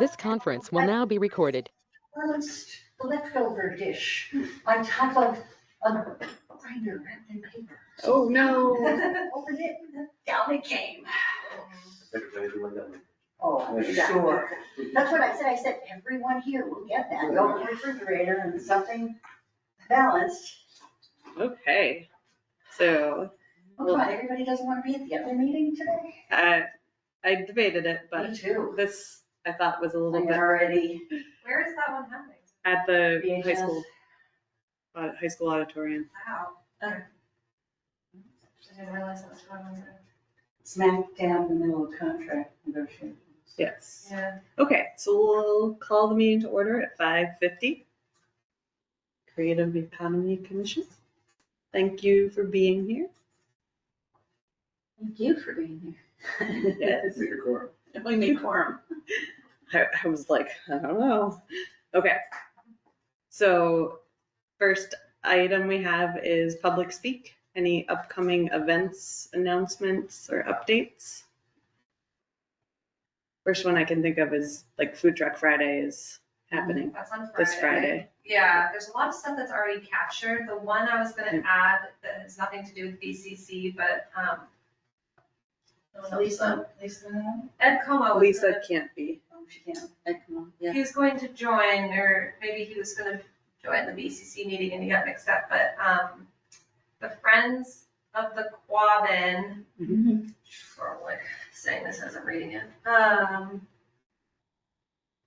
This conference will now be recorded. First, the leftover dish on top of a grinder wrapped in paper. Oh, no. Opened it, down it came. Oh, I'm sure. That's what I said. I said, everyone here will get that. Go to the refrigerator and something balanced. Okay. So. Oh, God, everybody doesn't want to be at the other meeting today? I debated it, but Me too. this I thought was a little bit already. Where is that one happening? at the VHS. high school auditorium. Wow. Okay. I didn't realize that was going on there. Smack down in the middle of contract negotiations. Yes. Yeah. Okay, so we'll call the meeting to order at 5:50. Creative Economy Commission. Thank you for being here. Thank you for being here. Yes. Make a quorum. We made quorum. I was like, I don't know. Okay. So first item we have is public speak. Any upcoming events, announcements, or updates? First one I can think of is like Food Truck Friday is happening That's on Friday. this Friday. Yeah, there's a lot of stuff that's already captured. The one I was gonna add that has nothing to do with BCC, but, Lisa. Ed Como was Lisa gonna, can't be. Oh, she can't. Yeah. he was going to join, or maybe he was gonna join the BCC meeting and he got mixed up, but, the Friends of the Quabbin, or like saying this as I'm reading it,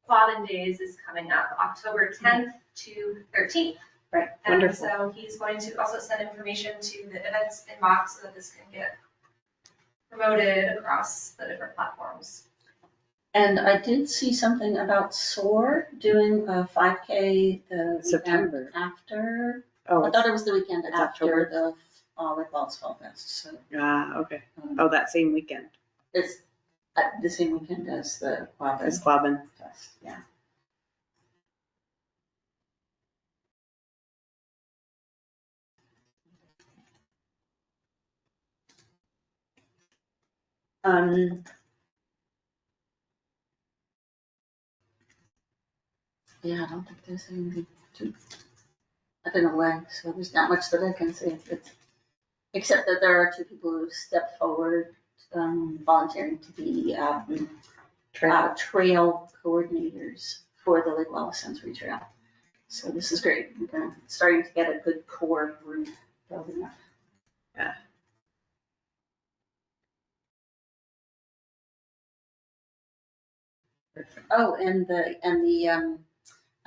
Quabbin Days is coming up October 10th to 13th. Right. And Wonderful. so he's going to also send information to the events inbox so that this can get promoted across the different platforms. And I did see something about SOAR doing a 5K the September. weekend after. Oh, I thought it was the weekend it's after October. the Lake Wallace Fall Fest. So okay. Oh, that same weekend. it's the same weekend as the It's Quabbin Quabbin. Fest. Yeah. Yeah, I don't think there's anything I've been away, so there's not much that I can say. Except that there are two people who stepped forward, volunteering to be trail coordinators for the Lake Wallace Sensory Trail. So this is great. We're starting to get a good core group building up. Yeah. Oh, and the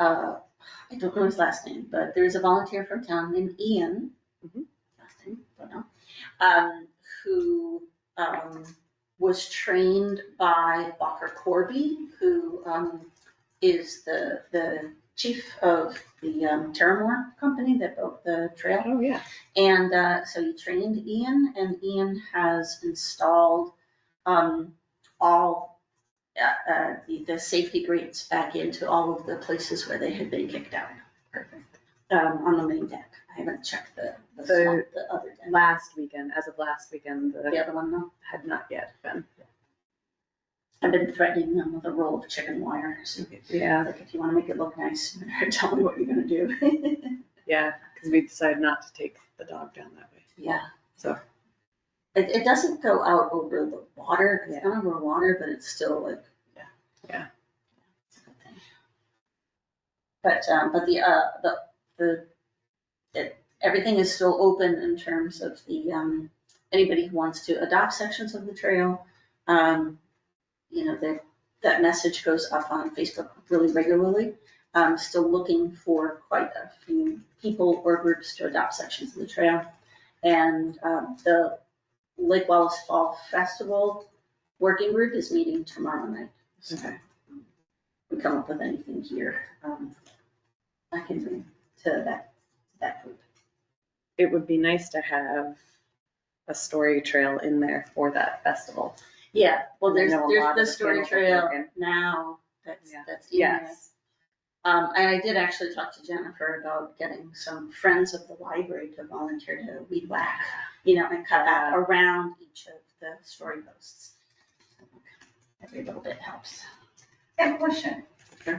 I don't know his last name, but there's a volunteer from town named Ian. Last name, don't know. Who was trained by Walker Corby, who is the chief of the Terramore company that built the trail. Oh, yeah. And so he trained Ian, and Ian has installed all the safety grates back into all of the places where they had been kicked out. Perfect. On the main deck. I haven't checked the other deck. Last weekend, as of last weekend, The other one, no. had not yet been. I've been threatening them with a roll of chicken wire. So Yeah. like, if you want to make it look nice, you better tell me what you're gonna do. Yeah, because we decided not to take the dog down that way. Yeah. So. It doesn't go out over the water. It's Yeah. not over water, but it's still like. Yeah. It's a good thing. But everything is still open in terms of the anybody who wants to adopt sections of the trail. That message goes up on Facebook really regularly. Still looking for quite a few people or groups to adopt sections of the trail. And the Lake Wallace Fall Festival working group is meeting tomorrow night. So Okay. if we come up with anything here, I can bring to that group. It would be nice to have a story trail in there for that festival. Yeah, well, I there's know a lot the of the story panels are trail broken. now that's Yeah. in there. Yes. And I did actually talk to Jennifer about getting some friends of the library to volunteer to weed whack, and cut that around each of the story posts. Every little bit helps. I have a question. Okay.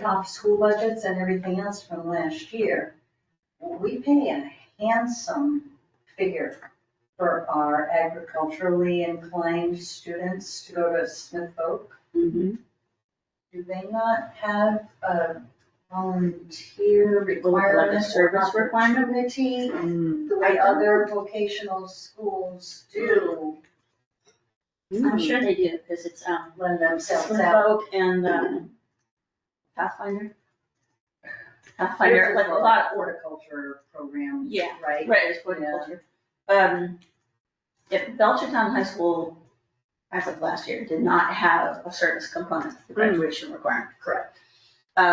Off school budgets and everything else from last year, we pay a handsome figure for our agriculturally inclined students to go to Smith Oak. Mhm. Do they not have a volunteer requirement? Like a service requirement? Opportunity, Mm. the way other vocational schools do I'm sure they do, because it's, lend themselves Smith out? Oak and, Pathfinder. Pathfinder, like a lot of horticulture programs, Yeah, right? right, it's horticulture. If Belchertown High School, as of last year, did not have a service component to the graduation requirement. Correct. But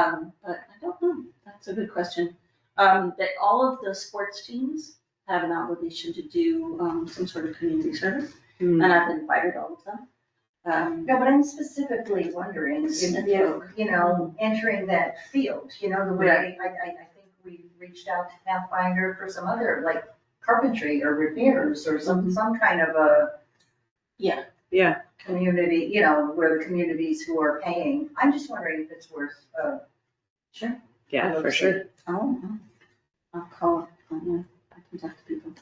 I don't know, that's a good question. That all of the sports teams have an obligation to do, some sort of community service, and Mm. I've invited all of them. No, but I'm specifically wondering, Smith if, Oak. you know, entering that field, you know, the way, Right. I think we reached out to Pathfinder for some other, like carpentry or repairs or some kind of a Yeah, community, you know, where the communities who are paying, I'm just wondering if it's worth, Sure. yeah, for sure. Oh, I'll call, I can talk to people.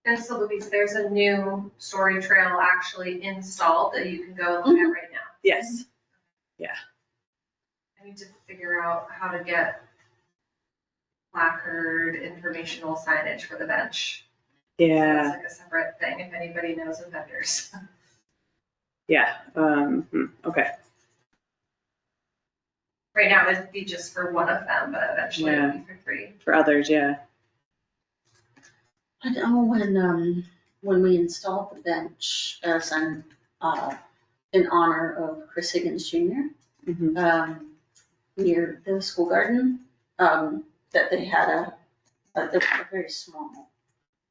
And so Louise, there's a new story trail actually installed that you can go and look at right now. Yes. I need to figure out how to get placard informational signage for the bench. So Yeah, that's like a separate thing if anybody knows of vendors. yeah. Okay. Right now it'd be just for one of them, but eventually it'll be for free. For others, yeah. I know when we installed the bench, in honor of Chris Higgins Jr., Mhm. near the school garden, that they had a very small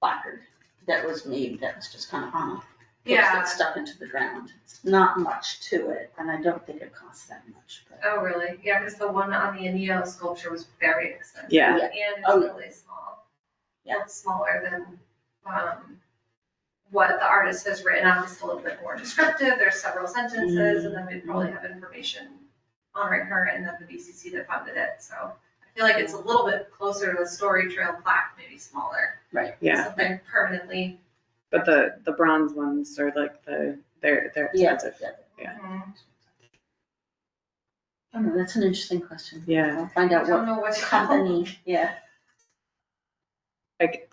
placard that was made, that was just kind of on a post Yeah. that stuck into the ground. It's not much to it, and I don't think it costs that much, but. Oh, really? Yeah, because the one on the Aneo sculpture was very expensive. Yeah. And it's Oh. really small. Yeah. It's smaller than, what the artist has written up. It's a little bit more descriptive. There's several sentences, and then we probably have information honoring her and then the BCC that funded it. So I feel like it's a little bit closer to the story trail plaque, maybe smaller. Yeah, Something permanently. but the bronze ones are like they're expensive. Yeah. Mhm. I don't know, that's an interesting question. Yeah. I'll find I out don't what know what company, yeah.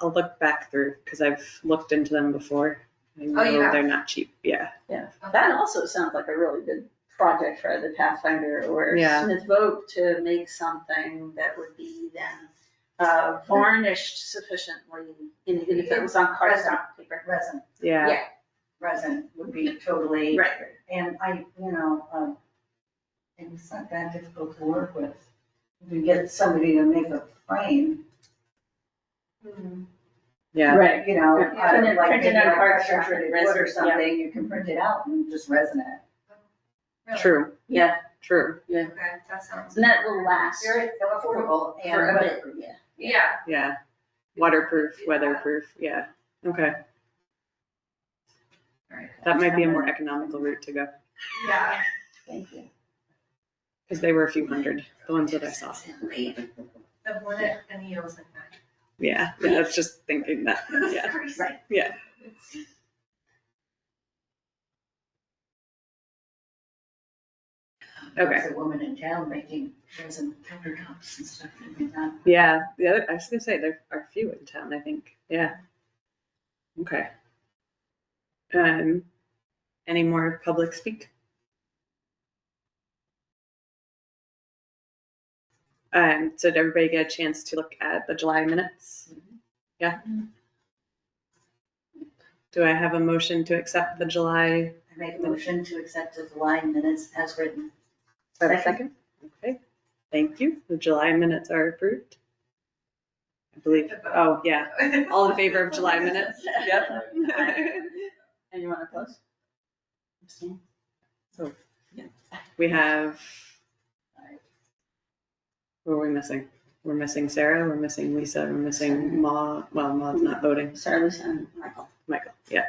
I'll look back through because I've looked into them before. I know you have? they're not cheap. Yeah. That also sounds like a really good project for the Pathfinder or Yeah. Smith Vogue to make something that would be then varnished sufficiently, even if it was on cardstock paper. resin. Yeah. Resin would be totally. Right. And and it's not that difficult to work with. You can get somebody to make a frame, Mhm. Yeah. Right. you know, Print out of it- like print it maybe on like cardstock pressure and treated wood or resin, yeah. something, you can print it out and just resin it. Really? True. Yeah, True. Okay, that sounds. and that will last Very affordable for a and bit, yeah. Yeah. Yeah. Waterproof, weatherproof. Yeah. Okay. All right. That might be a more economical route to go Yeah. Thank you. because they were a few hundred, the ones that I saw. The one at Aneo was like that. Yeah. Yeah. I was just thinking that. Yeah. Right. Yeah. Okay. there's a woman in town making resin countertops and stuff like that. Yeah. I was gonna say there are a few in town, I think. Yeah. Okay. Any more public speak? So did everybody get a chance to look at the July minutes? Yeah. Do I have a motion to accept the July? I make a motion to accept the July minutes as written. Do I have a second? Okay, thank you. The July minutes are approved. I believe, oh, yeah. All in favor of July minutes? Yep. Anyone opposed? Abstain? We have, who are we missing? We're missing Sarah, we're missing Lisa, we're missing Ma, well, Ma's not voting. Sarah, Lisa, and Michael. Michael, yeah.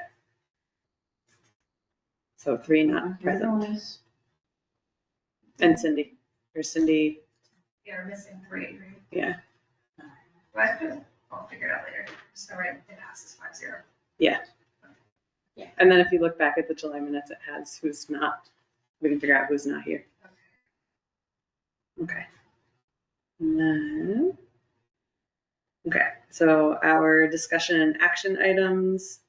So 3 not present. And Cindy, there's Cindy, Yeah, we're missing 3, right? yeah, But I'll figure it out later. Just gonna write it passes 5-0. and then if you look back at the July minutes, it has who's not, we can figure out who's not here. Okay. And then, okay, so our discussion and action items.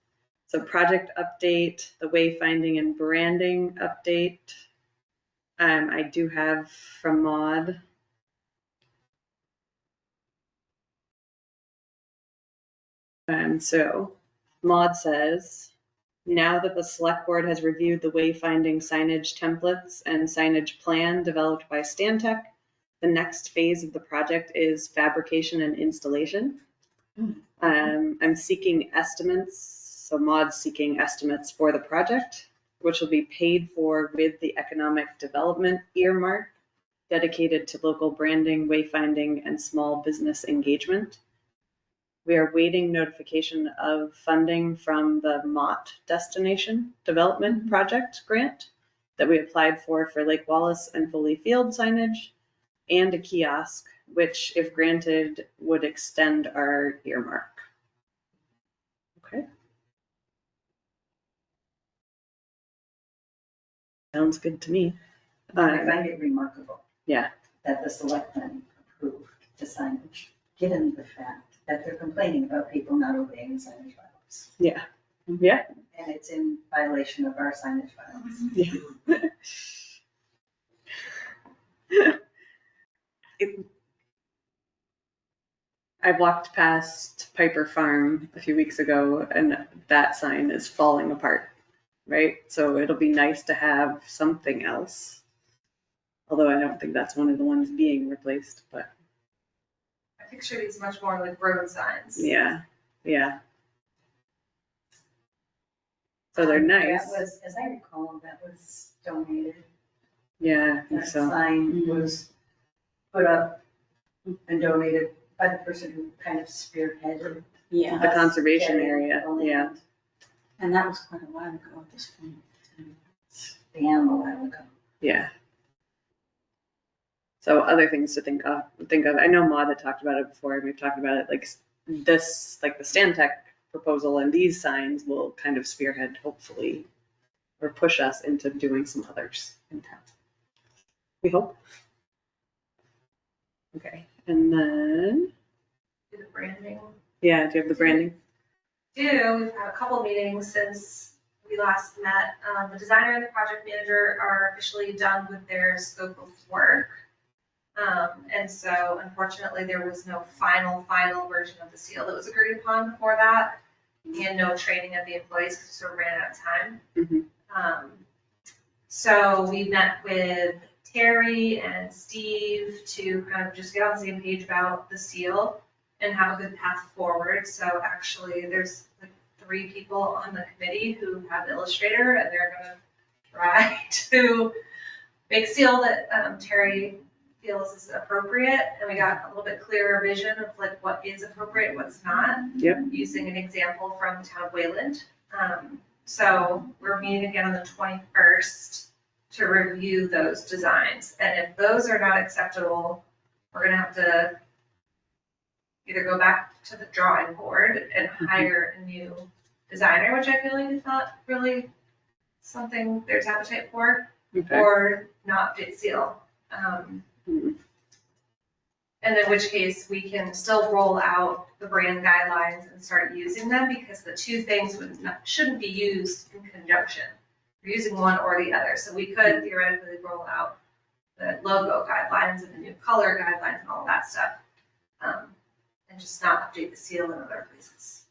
So project update, the wayfinding and branding update. I do have from Maud. So Maud says, now that the select board has reviewed the wayfinding signage templates and signage plan developed by Stantec, the next phase of the project is fabrication and installation. I'm seeking estimates, so Maud's seeking estimates for the project, which will be paid for with the economic development earmark dedicated to local branding, wayfinding, and small business engagement. We are waiting notification of funding from the Mott Destination Development Project grant that we applied for Lake Wallace and Foley Field signage, and a kiosk, which, if granted, would extend our earmark. Okay. Sounds good to me. I find it remarkable. Yeah. That the selectmen approved the signage, given the fact that they're complaining about people not obeying signage bylaws. Yeah. Yeah. And it's in violation of our signage bylaws. Yeah. I walked past Piper Farm a few weeks ago and that sign is falling apart, right? So it'll be nice to have something else. Although I don't think that's one of the ones being replaced, but. I picture these much more like road signs. Yeah, yeah. So they're nice. That was, as I recall, that was donated. Yeah, I think That so. sign was put up and donated by the person who kind of spearheaded. Yeah, The conservation getting area, the yeah. land and that was quite a while ago at this point. down a while ago. Yeah. So other things to think of. I know Maud had talked about it before, and we've talked about it. Like this, like the Stantec proposal, and these signs will kind of spearhead, hopefully, or push us into doing some others in town. We hope. Okay, and then Do the branding. yeah, do you have the branding? We've had a couple meetings since we last met. The designer and the project manager are officially done with their scope of work. And so unfortunately, there was no final version of the seal that was agreed upon before that, and no training of the employees because we sort of ran out of time. Mm-hmm. So we met with Terry and Steve to kind of just get on the same page about the seal and have a good path forward. So actually, there's like 3 people on the committee who have Illustrator, and they're gonna try to make a seal that Terry feels is appropriate, and we got a little bit clearer vision of like what is appropriate, what's not. Yep. Using an example from the town of Wayland. So we're meeting again on the 21st to review those designs, and if those are not acceptable, we're gonna have to either go back to the drawing board and hire a new designer, which I feel like is not really something there's appetite for, Okay. or not update seal. Mhm. And in which case, we can still roll out the brand guidelines and start using them, because the 2 things shouldn't be used in conjunction. We're using one or the other. So we could theoretically roll out the logo guidelines and the new color guidelines and all that stuff, and just not update the seal in other places.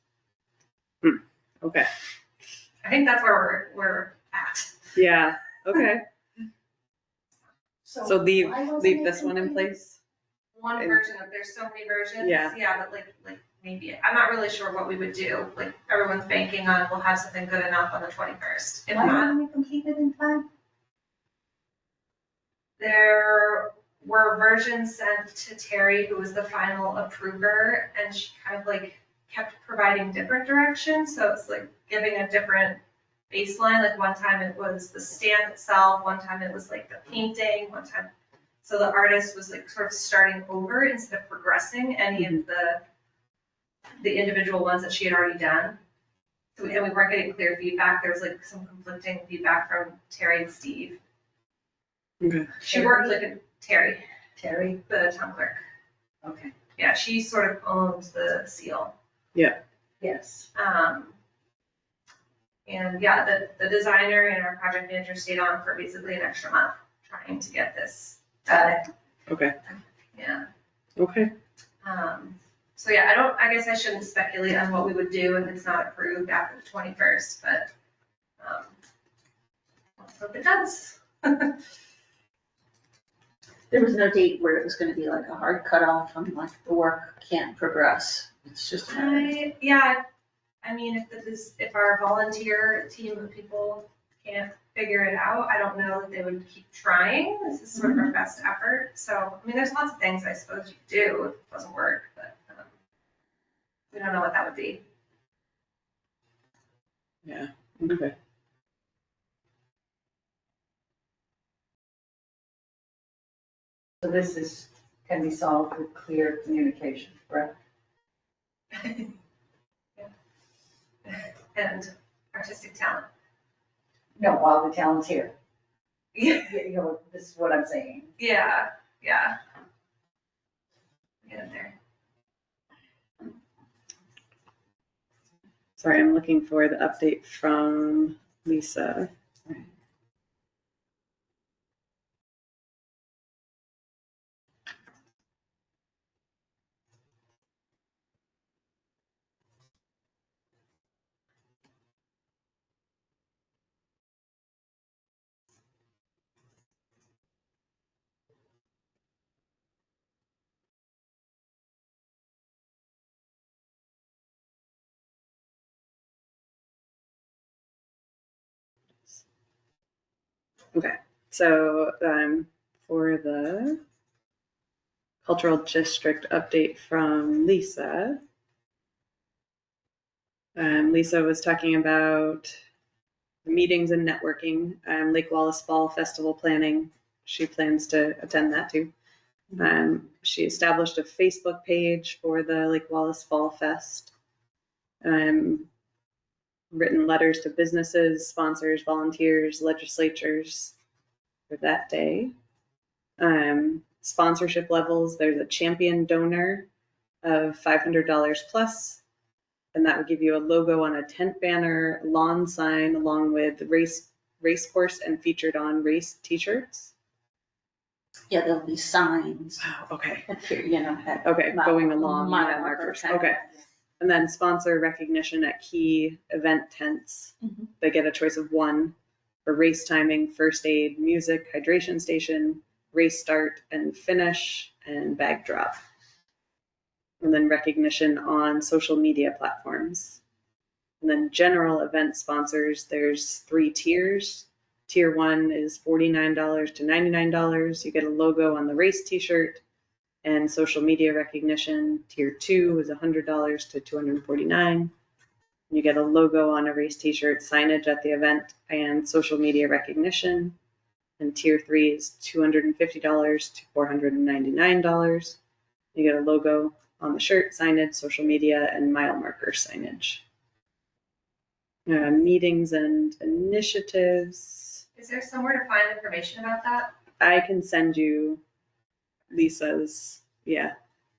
Okay. I think that's where we're at. Yeah. Okay. So leave why wasn't it this one in completed? place. One And- version of, there's so many versions. Yeah. Yeah, but like maybe, I'm not really sure what we would do. Like everyone's banking on we'll have something good enough on the 21st. If Why not, weren't we completed in time? there were versions sent to Terry, who was the final approver, and she kind of like kept providing different directions. So it's like giving a different baseline. Like one time it was the stand itself, one time it was like the painting, one time. So the artist was like sort of starting over instead of progressing any of the individual ones that she had already done. So and we weren't getting clear feedback. There was like some conflicting feedback from Terry and Steve. Okay. She worked like a Terry, Terry, the town clerk. okay, Yeah, she sort of owns the seal. yes. And yeah, the designer and our project manager stayed on for basically an extra month trying to get this done. Okay. Yeah. Okay. So yeah, I guess I shouldn't speculate on what we would do if it's not approved after the 21st, but let's hope it does. There was no date where it was gonna be like a hard cutoff and like the work can't progress. It's just. I mean, if our volunteer team of people can't figure it out, I don't know that they would keep trying. This is sort of our best effort. So, I mean, there's lots of things I suppose you could do if it doesn't work, but we don't know what that would be. Yeah. Okay. So this can be solved with clear communication, correct? And artistic talent. No, while the talent's here. Yeah. You know, this is what I'm saying. Yeah. Get in there. Sorry, I'm looking for the update from Lisa. Okay, so for the cultural district update from Lisa, Lisa was talking about the meetings and networking, Lake Wallace Fall Festival planning. She plans to attend that too. She established a Facebook page for the Lake Wallace Fall Fest. Written letters to businesses, sponsors, volunteers, legislatures for that day. Sponsorship levels, there's a champion donor of $500 plus, and that would give you a logo on a tent banner, lawn sign, along with race course and featured on race t-shirts. Yeah, there'll be signs. Oh, okay. Okay, Going along mile markers. kind of. Okay. And then sponsor recognition at key event tents. Mhm. They get a choice of one for race timing, first aid, music, hydration station, race start and finish, and bag drop. And then recognition on social media platforms. And then general event sponsors, there's 3 tiers. Tier 1 is $49 to $99. You get a logo on the race t-shirt and social media recognition. Tier 2 is $100 to $249. You get a logo on a race t-shirt, signage at the event, and social media recognition. And tier 3 is $250 to $499. You get a logo on the shirt, signage, social media, and mile marker signage. Meetings and initiatives. Is there somewhere to find information about that? I can send you Lisa's, yeah.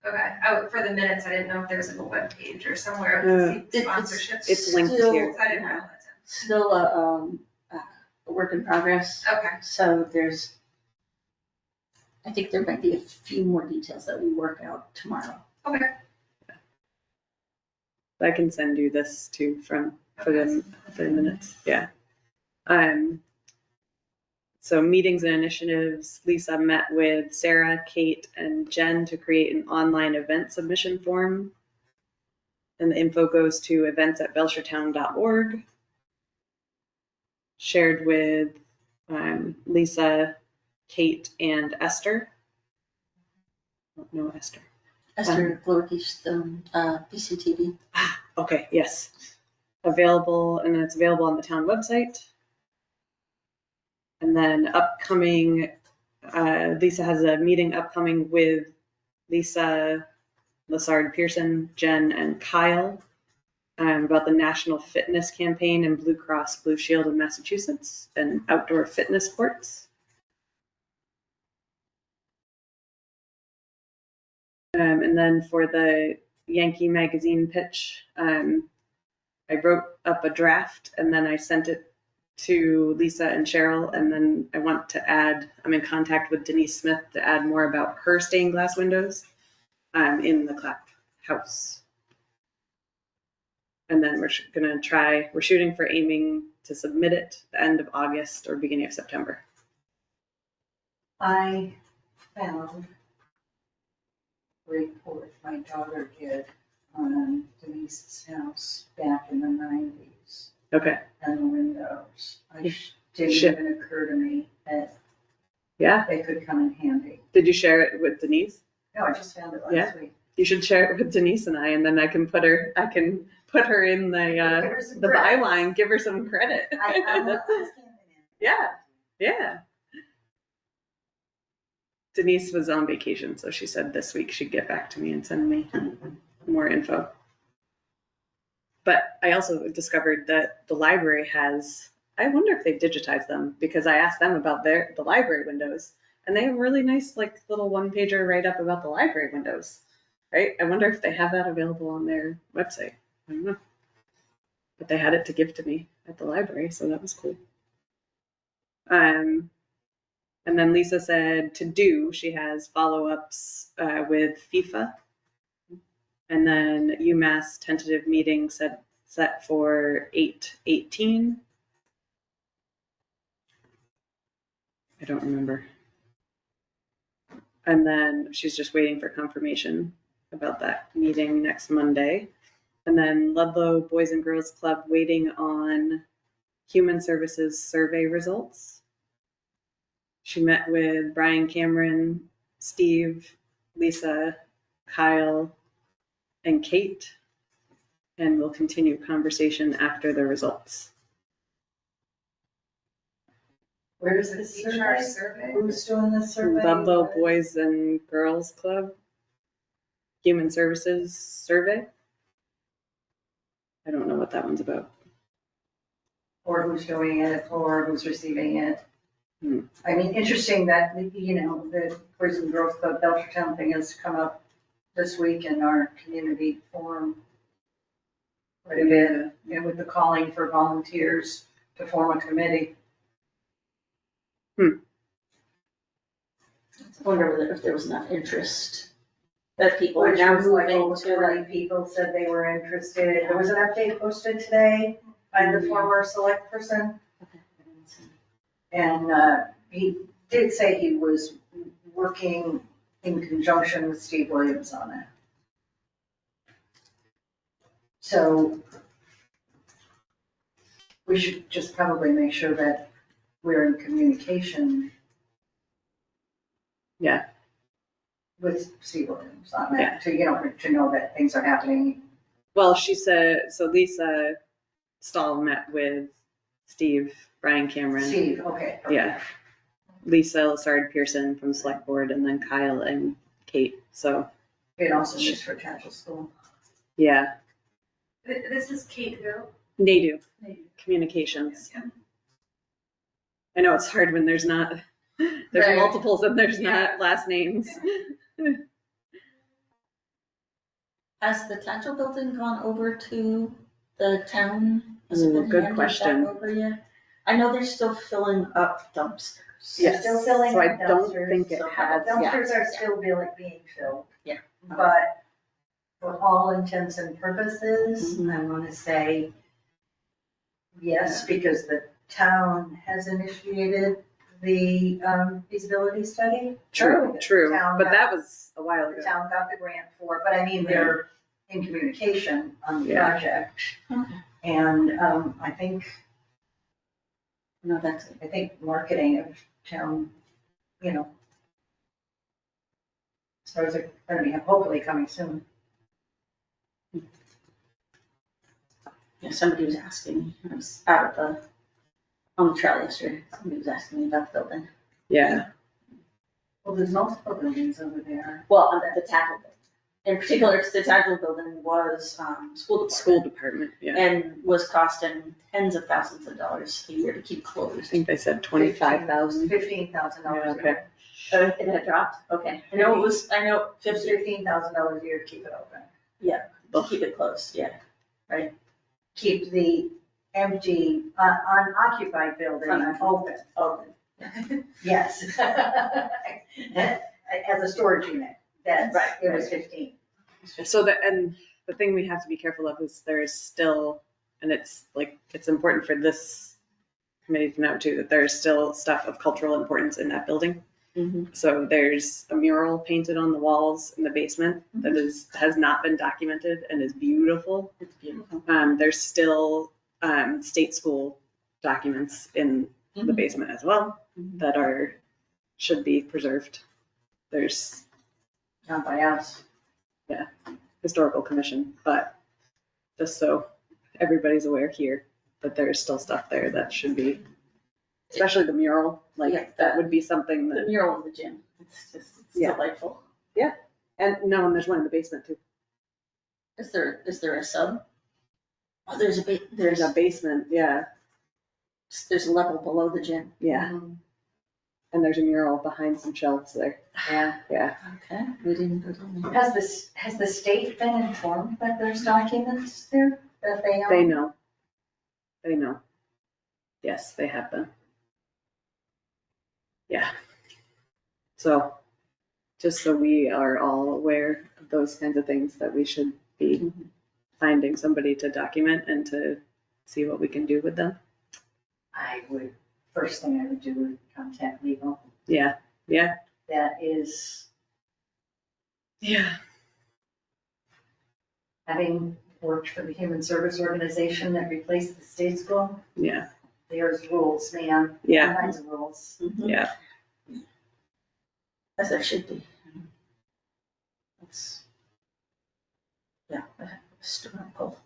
Okay. For the minutes, I didn't know if there was like a web page or somewhere to see sponsorships. It's linked Still- here. I didn't realize it. Still a work in progress. Okay. So I think there might be a few more details that we work out tomorrow. Okay. I can send you this too for the minutes. Yeah. So meetings and initiatives, Lisa met with Sarah, Kate, and Jen to create an online event submission form. And the info goes to events@belchertown.org. Shared with Lisa, Kate, and Esther. No, Esther. Esther Glorke's BCTV. Okay, yes. available, and it's available on the town website. And then upcoming, Lisa has a meeting upcoming with Lisa, Lassard Pearson, Jen, and Kyle about the National Fitness Campaign and Blue Cross Blue Shield in Massachusetts and outdoor fitness courts. And then for the Yankee Magazine pitch, I wrote up a draft and then I sent it to Lisa and Cheryl, and then I want to add, I'm in contact with Denise Smith to add more about her stained glass windows in the Clap house. And then we're shooting for aiming to submit it the end of August or beginning of September. I found a report my daughter did on Denise's house back in the 90s Okay. and the windows. Didn't Shit. even occur to me that Yeah. they could come in handy. Did you share it with Denise? No, I just found it Yeah. last week. You should share it with Denise and then I can put her in the byline, give her some credit. Yeah. Yeah. Denise was on vacation, so she said this week she'd get back to me and send me more info. But I also discovered that the library I wonder if they've digitized them, because I asked them about the library windows, and they have a really nice little one-pager write-up about the library windows, right? I wonder if they have that available on their website. I don't know. But they had it to give to me at the library, so that was cool. And then Lisa said she has follow-ups with FIFA. And then UMass tentative meeting set for 8/18. I don't remember. And then she's just waiting for confirmation about that meeting next Monday. And then Ludlow Boys and Girls Club waiting on Human Services survey results. She met with Brian Cameron, Steve, Lisa, Kyle, and Kate, and we'll continue conversation after the results. Where is this HR survey? survey. Who's doing this survey? Ludlow Boys and Girls Club Human Services survey. I don't know what that one's about. Or who's doing it, or who's receiving it. Hmm. I mean, interesting that, the Boys and Girls Club Belchertown thing has come up this week in our community forum quite a bit, with the calling for volunteers to form a committee. I wonder if there was enough interest that people are Which now was like moving over to 20 people said they were interested. There was an update posted today by the former select person. And he did say he was working in conjunction with Steve Williams on it. So we should just probably make sure that we're in communication. Yeah. With Steve Williams on that, to know that things are happening. Well, she said, so Lisa Stahl met with Steve, Brian Cameron. Steve, okay. Yeah. Lisa Lassard Pearson from Select Board, and then Kyle and Kate. So It also used for Tatchell School. yeah. This is Kate who? Native Communications. Yeah. I know it's hard when there's Right. multiples and there's not last names. Has the Tatchell building gone over to the town? Has it been Good handed question. back over yet? I know they're still filling up dumpsters. They're still filling So I up don't dumpsters, think it so has. Dumpsters Yeah. are still being filled. Yeah. But for all intents and purposes, Mhm. I want to say yes, because the town has initiated the feasibility study. True. The town But got- that was a while The ago. town got the grant for it, but I mean, they're in communication on the Yeah. project. Okay. And I think No, that's it. marketing of town, stores are going to be hopefully coming soon. Yeah, somebody was asking me, I was out at on the trail yesterday, somebody was asking me about the building. Yeah, Well, there's multiple buildings over there. Well, the tackle building. In particular, the tackle building was, school school department. department, yeah. And was costing tens of thousands of dollars a year to keep I closed. think they said 25,000. $15,000 a Okay. year. It had dropped, okay. I know Just $15,000 a year to keep it open. to keep it closed, yeah. Keep the empty, unoccupied building open. Open. Yes. As a storage unit, that's, Right, it was 15. So the thing we have to be careful of is there's still, and it's like, it's important for this committee to know too, that there's still stuff of cultural importance in that building. Mhm. So there's a mural painted on the walls in the basement that has not been documented and is beautiful. It's beautiful. There's still state school documents in the basement as well Mhm. that should be preserved. There's Not by us. historical commission, but just so everybody's aware here that there's still stuff there that should be, especially the mural, like Yeah, that would be something The that, mural in the gym, it's Yeah. delightful. and there's one in the basement too. Is there a sub? Oh, there's There's a basement, yeah, there's a level below the gym. yeah, and there's a mural behind some shelves there, Yeah. yeah. Okay, we didn't go down there. Has the state been informed that there's documents there that they They own? know. They know. Yes, they have been. Yeah. So, just so we are all aware of those kinds of things, that we should be finding somebody to document and to see what we can do with them. First thing I would do would contact legal. Yeah, yeah, That is, yeah. having worked for the human service organization that replaced the state school, Yeah, there's rules, man. yeah, All kinds of rules. Mhm. yeah. As there should be. It's, yeah, historical.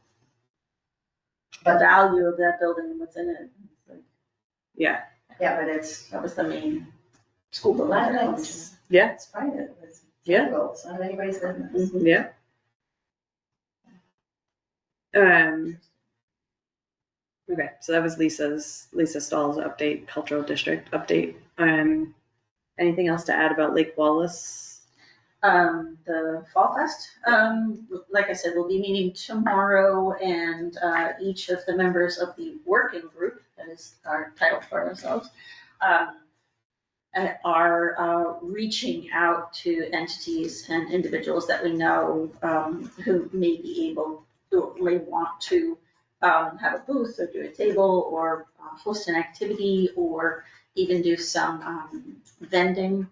The value of that building and what's in it. It's like, Yeah, Yeah, but it's, that was the main school a building. lot at of that it's, yeah, it's private. It's Yeah. legal. It's not anybody's business. Mhm. yeah. Okay, so that was Lisa Stahl's update, cultural district update. Anything else to add about Lake Wallace? The Fall Fest, like I said, we'll be meeting tomorrow, and each of the members of the working group, that is our title for ourselves, are reaching out to entities and individuals that we know who may be able, who may want to have a booth or do a table or host an activity or even do some vending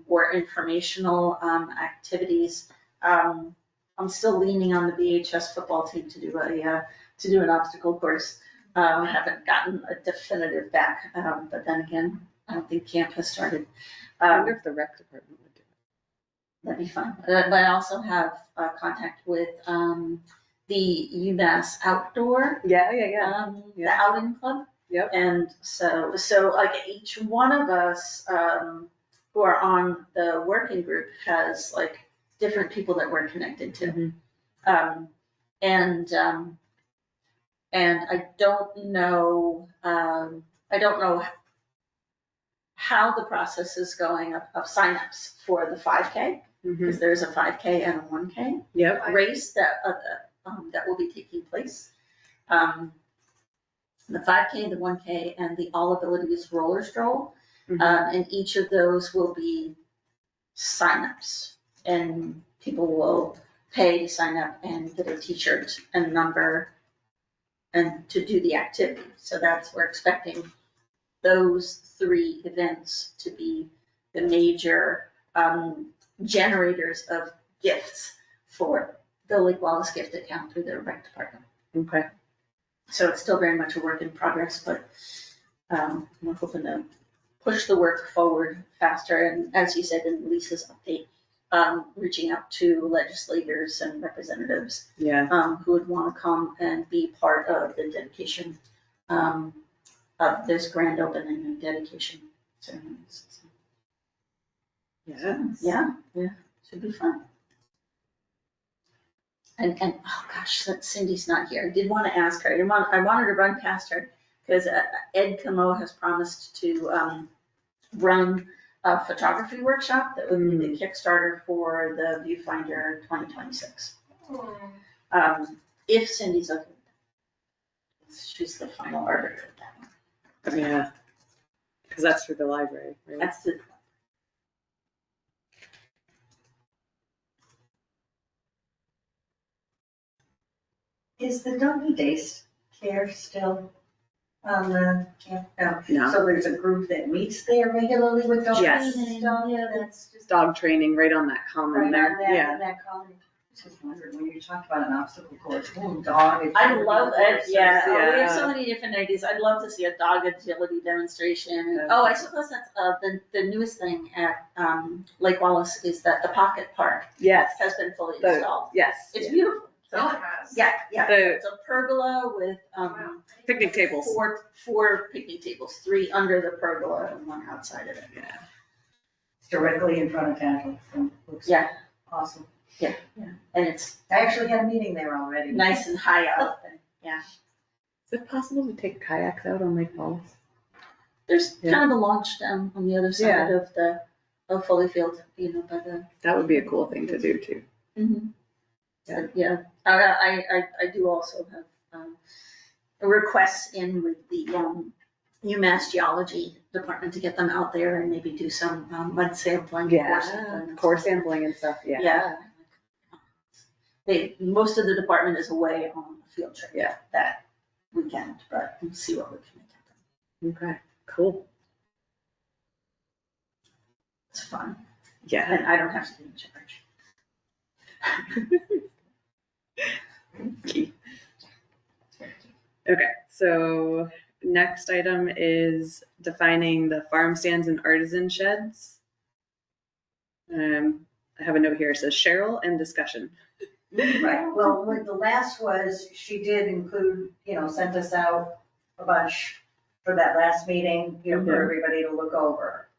or informational activities. I'm still leaning on the BHS football team to do an obstacle course. I haven't gotten a definitive back, but then again, I don't think camp has started. I wonder if the rec department would do it. That'd be fun. But I also have contact with the UMass Outdoor, Yeah, the outing club. Yep. And so like each one of us who are on the working group has like different people that we're connected to. And I don't know how the process is going of signups for the 5K, because there's a 5K and a 1K Yep. race that will be taking place. The 5K, the 1K, and the All Abilities Roller Stroll. And each of those will be signups, and people will pay to sign up and get a t-shirt and number and to do the activity. So we're expecting those 3 events to be the major generators of gifts for the Lake Wallace gift account through their rec department. Okay. So it's still very much a work in progress, but we're hoping to push the work forward faster. And as you said in Lisa's update, reaching out to legislators and representatives Yeah. who would want to come and be part of the dedication of this grand opening and dedication ceremonies. Yeah. Yeah, should be fun. And oh gosh, Cindy's not here. I did want to ask her. I wanted to run past her because Ed Camo has promised to run a photography workshop that would be the Kickstarter for the Viewfinder 2026. If Cindy's okay with that. She's the final arbiter of that one. Yeah. Because that's through the library, right? That's the. Is the doggy days care still on the camp? No. So there's a group that meets there regularly with dogs? Yes. And stuff? Yeah, that's just Dog training right on that common right there. on that, Yeah. in that colony. I just wondered when you talked about an obstacle course, dog. I love it, yeah. Oh, we have Yeah. so many different ideas. I'd love to see a dog agility demonstration. Yeah. Oh, I suppose that's the newest thing at Lake Wallace is that the pocket park Yes. has been fully The- installed. Yes. It's beautiful. Oh, it has. Yeah. The It's a pergola with Wow. picnic tables. four picnic tables, 3 under the pergola and 1 outside of it. Yeah. It's directly in front of town. Looks Yeah. awesome. Yeah. And it's I actually had a meeting there already. nice and high up. And, yeah. Is it possible to take kayaks out on Lake Wallace? There's Yeah. kind of a launch down on the other side of Foleyfield, by the. That would be a cool thing to do too. Mm-hmm. Yeah. Yeah, I do also have requests in with the UMass Geology Department to get them out there and maybe do some mud sampling. Core sampling and stuff. Yeah. Yeah. Most of the department is away on a field trip. Yeah. That weekend, but we'll see what we can make happen. Okay. Cool. It's fun, Yeah. and I don't have to be in charge. Key. Okay. So next item is defining the farm stands and artisan sheds. I have a note here. It says Cheryl and discussion. Right, well, what the last was, she did include, sent us out a bunch for that last meeting, for Mhm. everybody to look over.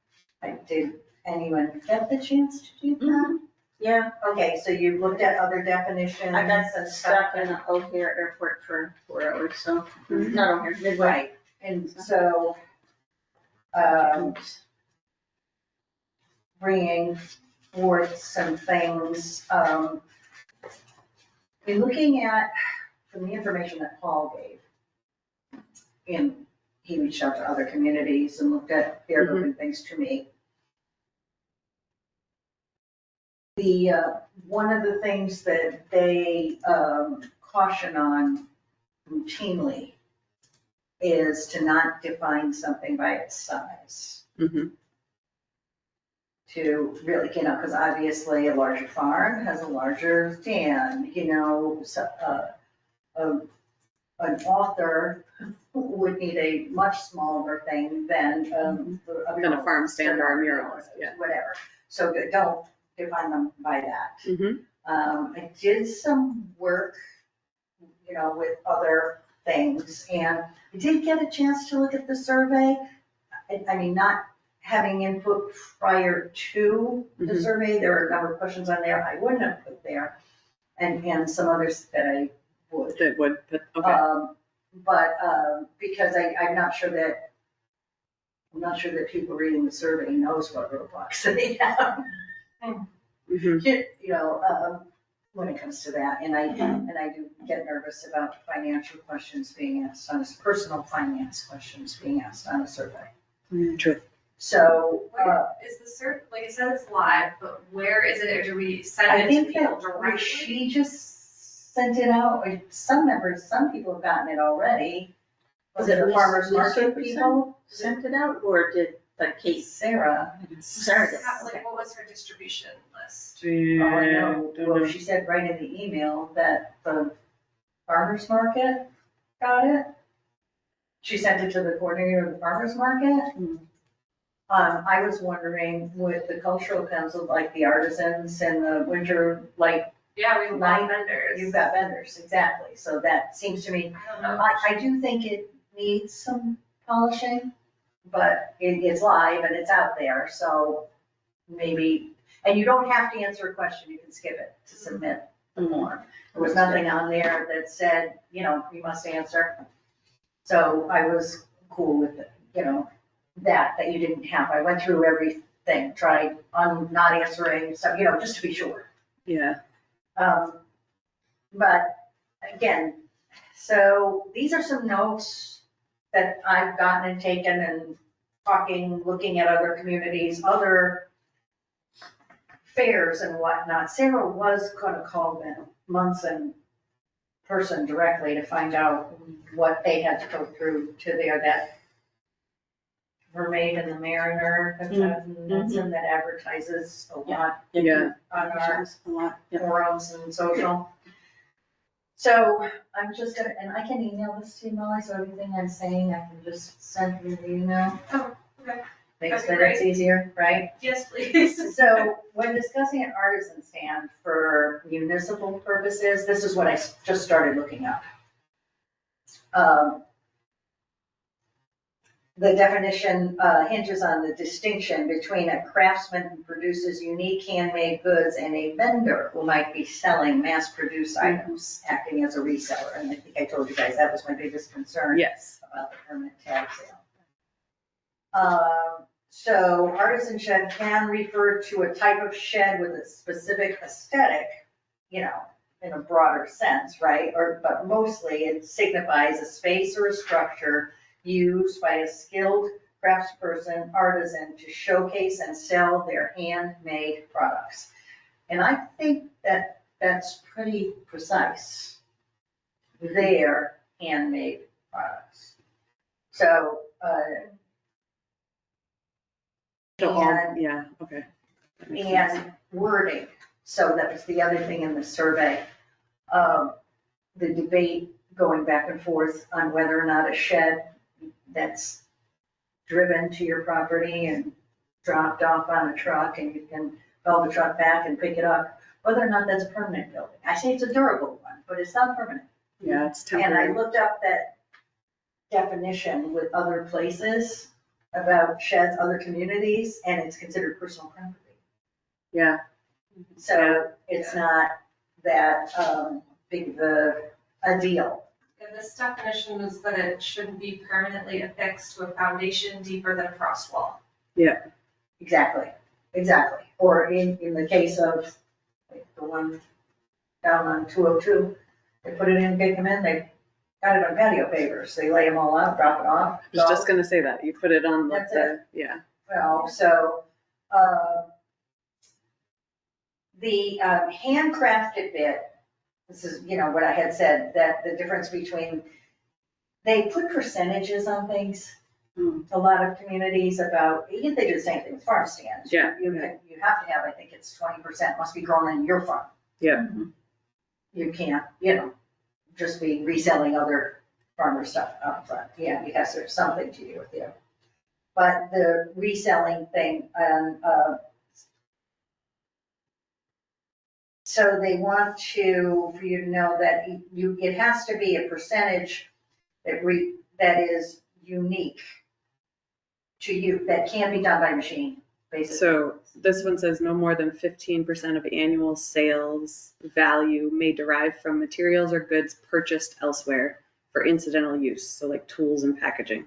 Did anyone get the chance to do that? Mhm. Yeah, Okay, so you looked at other definitions I got and stuck stuff. in O'Hare Airport for 4 hours, so, not O'Hare, Midway. Right, and so, bringing forth some things, in looking at, from the information that Paul gave, and he reached out to other communities and looked at their open things to me. One of the things that they caution on routinely is to not define something by its size. Mm-hmm. To really, because obviously a larger farm has a larger stand, so, an author would need a much smaller thing than Than a farm stand or a muralist, yeah. Whatever, so don't define them by that. Mm-hmm. I did some work, with other things, and I did get a chance to look at the survey. I mean, not having input prior to the Mhm. survey, there are a number of questions on there I wouldn't have put there, and some others that I would. That would, but, okay. But because I'm not sure that people reading the survey knows what roadblocks they have. Mm-hmm. When it comes to that, and I do get nervous about financial questions being asked on personal finance questions being asked on a survey. True. So, Where is the cert, like it says it's live, but where is it, or do we send I it to think people that directly? she just sent it out, or some people have gotten it already. Was it the farmer's market people? Sent it out, or did, Kate? Sarah. Sarah did, How- okay. Like, what was her distribution list? Oh, no, well, she said right in the email that the farmer's market got it. She sent it to the coordinator of the farmer's market. I was wondering with the cultural council, like the artisans and the winter, like, Yeah, we have a lot of vendors. you've got vendors, exactly. So that seems to me, I don't know. I do think it needs some polishing, but it's live and it's out there, so maybe, and you don't have to answer a question, you can skip it to submit the form. There was nothing on there that said, you must answer. So I was cool with it, that you didn't have. I went through everything, tried on not answering, so, just to be sure. Yeah. But again, so these are some notes that I've gotten and taken and talking, looking at other communities, other fairs and whatnot. Sarah was gonna call them Munson person directly to find out what they had to go through to there, that Mermaid and the Mariner, that's out in Munson, that advertises a lot Yeah. on our A lot, yeah. forums and social. So I'm just gonna, and I can email this to you, Molly, so everything I'm saying, I can just send you the email. Oh, okay. Makes That'd be minutes easier, right? Yes, please. So when discussing an artisan stand for municipal purposes, this is what I just started looking up. The definition hinges on the distinction between a craftsman who produces unique handmade goods and a vendor who might be selling mass-produced items, acting as a reseller. And I think I told you guys that was my biggest concern Yes. about the permanent tag sale. So artisan shed can refer to a type of shed with a specific aesthetic, in a broader sense, right? But mostly it signifies a space or a structure used by a skilled craftsperson, artisan to showcase and sell their handmade products. And I think that that's pretty precise. Their handmade products. So, Yeah, okay. That makes sense. and wording. So that was the other thing in the survey. The debate going back and forth on whether or not a shed that's driven to your property and dropped off on a truck and you can haul the truck back and pick it up, whether or not that's a permanent building. I say it's a durable one, but it's not permanent. Yeah, it's And I temporary. looked up that definition with other places about sheds, other communities, and it's considered personal property. Yeah. So it's not that big of a deal. And this definition is that it shouldn't be permanently affixed to a foundation deeper than a frost wall. Exactly. Or in the case of like the one down on 202, they put it in, pick them in, they got it on patio pavers. They lay them all out, drop it off. I was just gonna say that. You put it on That's yeah. Well, so, the handcrafted bit, this is, what I had said, that the difference between, they put percentages on things. A lot of communities about, they do the same thing with farm stands. Yeah. You have to have, I think it's 20% must be grown on your farm. Yeah. You can't, just be reselling other farmer stuff out front. Yeah, because there's something to do with you. But the reselling thing, so they want for you to know that it has to be a percentage that is unique to you, that can't be done by machine, basically. So this one says no more than 15% of annual sales value may derive from materials or goods purchased elsewhere for incidental use. So like tools and packaging.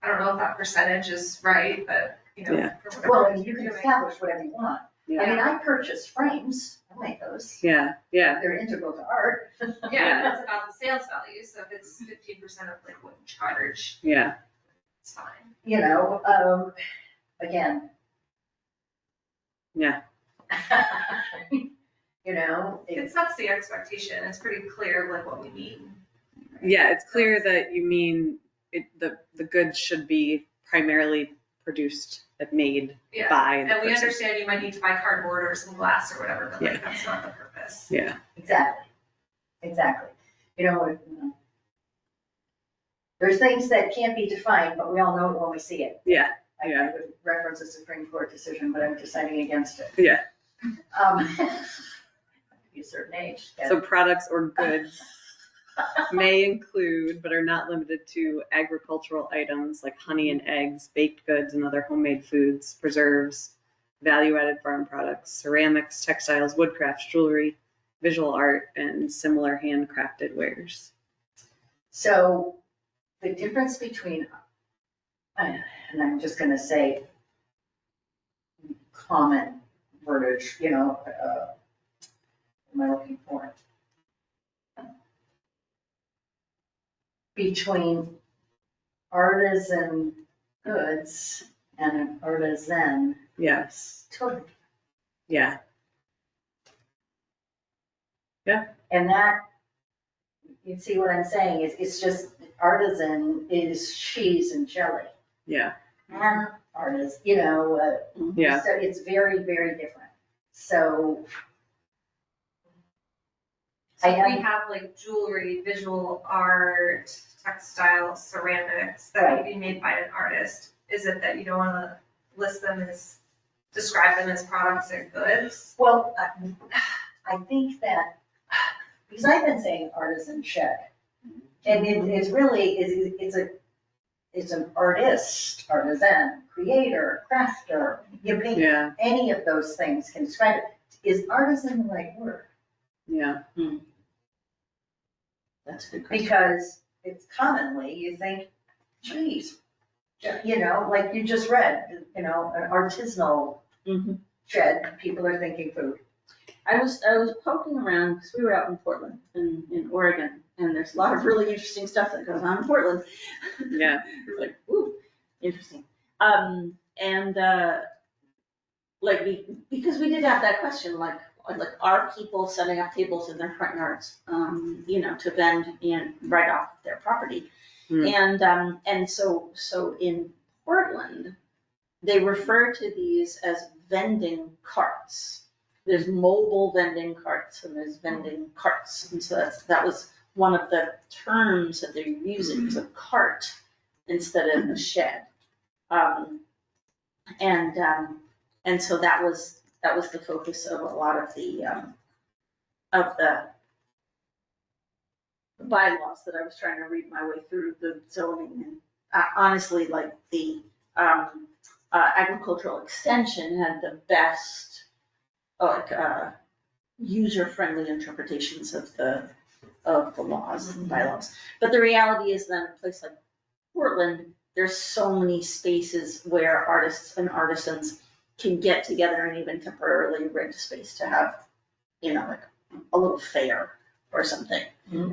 I don't know if that percentage is right, but, Yeah. for whatever Well, reason you can you're doing. establish whatever you want. Yeah. I mean, I purchase frames, I make those. Yeah. Yeah. They're integral to art. Yeah, it's about the sales value, so if it's 15% of like what you charge, Yeah. it's fine. Again. Yeah. It sets the expectation, it's pretty clear like what we mean. Yeah. It's clear that you mean the goods should be primarily produced and made Yeah, by the and we person. understand you might need to buy cardboard or some glass or whatever, but like that's not the purpose. Yeah. Exactly. There's things that can't be defined, but we all know it when we see it. Yeah, I Yeah. would reference a Supreme Court decision, but I'm deciding against it. yeah. Be a certain age. So products or goods may include, but are not limited to, agricultural items like honey and eggs, baked goods and other homemade foods, preserves, value-added farm products, ceramics, textiles, woodcrafts, jewelry, visual art, and similar handcrafted wares. So the difference between, and I'm just gonna say common verbiage, what am I looking for? Between artisan goods and an artisan, Yes. totally. Yeah. And that, you see what I'm saying, is it's just artisan is cheese and jelly. Yeah. And artisan, Yeah. so it's very, very different. So So I we am- have like jewelry, visual art, textiles, ceramics that would be made by an artist. Is it that you don't want to list them as, describe them as products or goods? well, I think that, because I've been saying artisan shed, and it's really, it's an artist, artisan, creator, crafter, you pick Yeah. any of those things can describe it. Is artisan the right word? Yeah. That's a good question. Because it's commonly, you think, geez, like you just read, an artisanal Mhm. shed, people are thinking food. I was poking around, because we were out in Portland, in Oregon, and there's a lot of really interesting stuff that goes on in Portland. Yeah. We're like, ooh, interesting. Because we did have that question, like, are people setting up tables in their front yards, to vend right off their property? Mm. And so in Portland, they refer to these as vending carts. There's mobile vending carts and there's vending carts. And so that was one of the terms that they're using, was a cart instead of a shed. And so that was the focus of a lot of the bylaws that I was trying to read my way through the zoning. And honestly, like the agricultural extension had the best user-friendly interpretations of the laws and bylaws. But the reality is that in a place like Portland, there's so many spaces where artists and artisans can get together and even temporarily rent a space to have, like a little fair or something,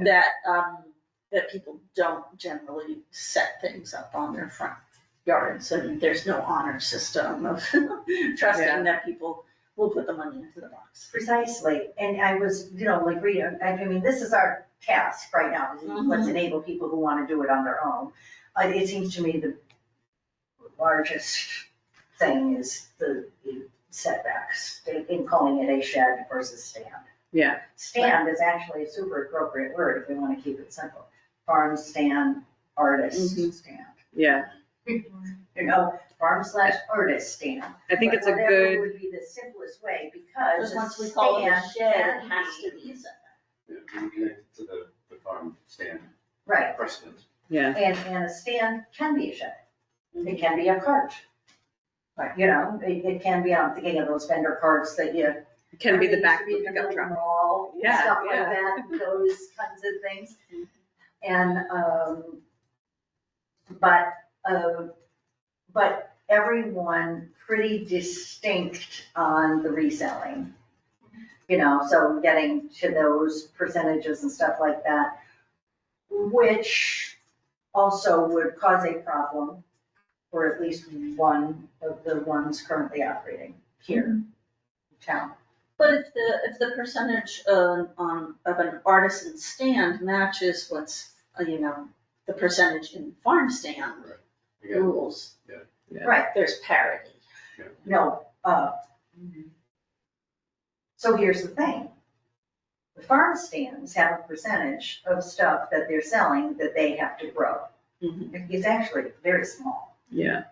that people don't generally set things up on their front yards, and there's no honor system of trusting that people will put the money into the box. Precisely, and I was, like reading, I mean, this is our task right now, is let's enable people who want to do it on their own. It seems to me the largest thing is the setbacks, in calling it a shed versus stand. Yeah. Stand is actually a super appropriate word if we want to keep it simple. Farm stand, artist stand. Yeah. Farm/artist stand. I think it's a Whatever good, would be the simplest way, because Because once we call it a shed, it stand has can to be a setback. Yeah, we connect to the farm stand Right, precedent. yeah. and a stand can be a shed. It can be a cart. It can be, I'm thinking of those vendor carts that you. It can be the back of Used the to be in pickup truck. mall, Yeah, stuff like yeah. that, those kinds of things. And, but everyone pretty distinct on the reselling. So getting to those percentages and stuff like that, which also would cause a problem for at least one of the ones currently operating here in town. But if the percentage of an artisan stand matches what's, the percentage in farm stand Again, rules, Yeah. Right, there's parity. no, so here's the thing. The farm stands have a percentage of stuff that they're selling that they have to grow. It's actually very small, Yeah.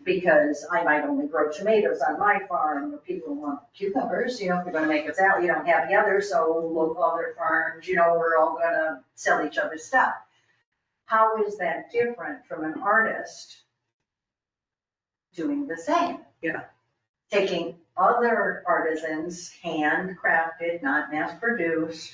because I might only grow tomatoes on my farm, but people want cucumbers, if you're gonna make a salad, you don't have the others, so local other farms, we're all gonna sell each other's stuff. How is that different from an artist doing the same? Yeah. Taking other artisans, handcrafted, not mass-produced,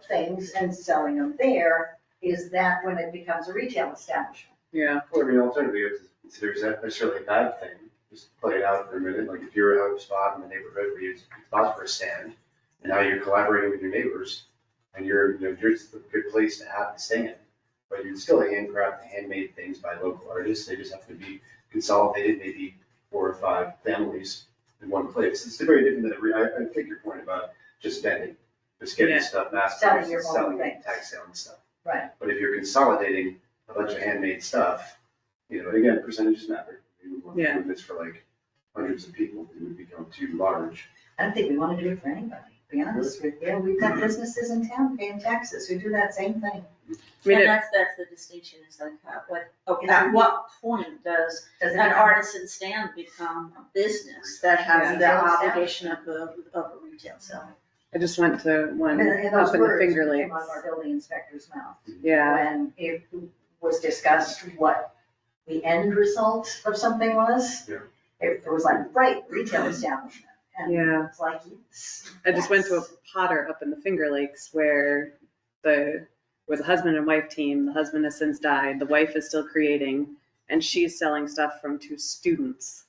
things and selling them there, is that when it becomes a retail establishment? Yeah. Well, I mean, alternatively, you have to consider, is that necessarily a bad thing? Just play it out for a minute, like if you're at a spot in the neighborhood where you spot for a stand, and now you're collaborating with your neighbors, and you're just a good place to have the stand, but you're still handmade things by local artists, they just have to be consolidated, maybe 4 or 5 families in one place. It's very different than I take your point about just vending, just getting Yeah. stuff mass Selling produced, your and own selling it, things. tag selling stuff. Right. But if you're consolidating a bunch of handmade stuff, and again, percentages matter. You want to Yeah. do this for like hundreds of people, it would become too large. I don't think we want to do it for anybody, to be honest with you. We've got businesses in town paying taxes who do that same thing. I mean, And that's the distinction, is like, at what point does Does it an become- artisan stand become a business that has the Yeah. obligation of a retail seller? I just went to one And those up in the words Finger came Lakes. out of our building inspector's mouth. Yeah. When it was discussed what the end result of something was. Yeah. It was like, right, retail establishment. And Yeah. it's like, yes. I just went to a yes. potter up in the Finger Lakes where was a husband and wife team. The husband has since died. The wife is still creating, and she's selling stuff from 2 students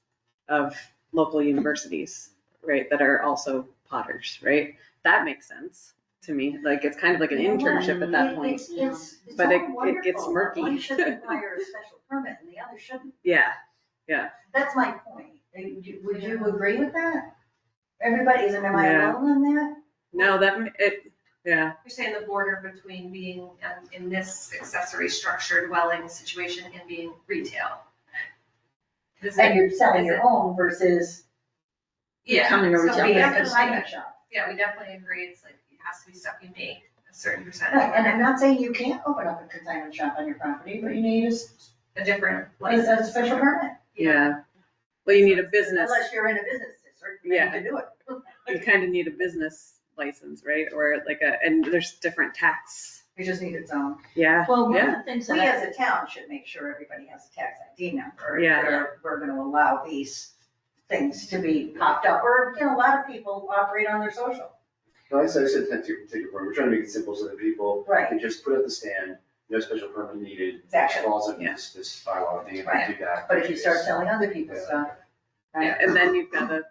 of local universities, right? That are also potters, right? That makes sense to me. Like, it's kind of like an You know what? internship at that point. It's But all it gets wonderful, but murky. one should require a special permit and the other shouldn't. Yeah. That's my point. Would you agree with that? Everybody, am I Yeah. alone on that? No, yeah. You're saying the border between being in this accessory structure dwelling situation and being retail. And you're selling is your it- own versus Yeah, Becoming a so retail we being a business. consignment shop. Yeah, we definitely agree, it's like, it has to be stuff you make, a certain percentage. Right, and I'm not saying you can't open up a consignment shop on your property, but you need A different a license. special permit. Yeah. Well, you need a business. Unless you're in a business district, then you Yeah. can do it. You kind of need a business license, right? Or like and there's different tax. You just need its own. Yeah. Well, one of Yeah. the things We that as a town should make sure everybody has a tax ID number. if Yeah. We're gonna allow these things to be popped up, or, a lot of people operate on their social. No, I said take your point, we're trying to make it simple so that people Right. can just put up the stand, no special permit needed. Exactly. Falls under Yeah. this bylaw, being able Right. to do that. But if you start selling other people's Yeah. stuff, right, And then you've got to,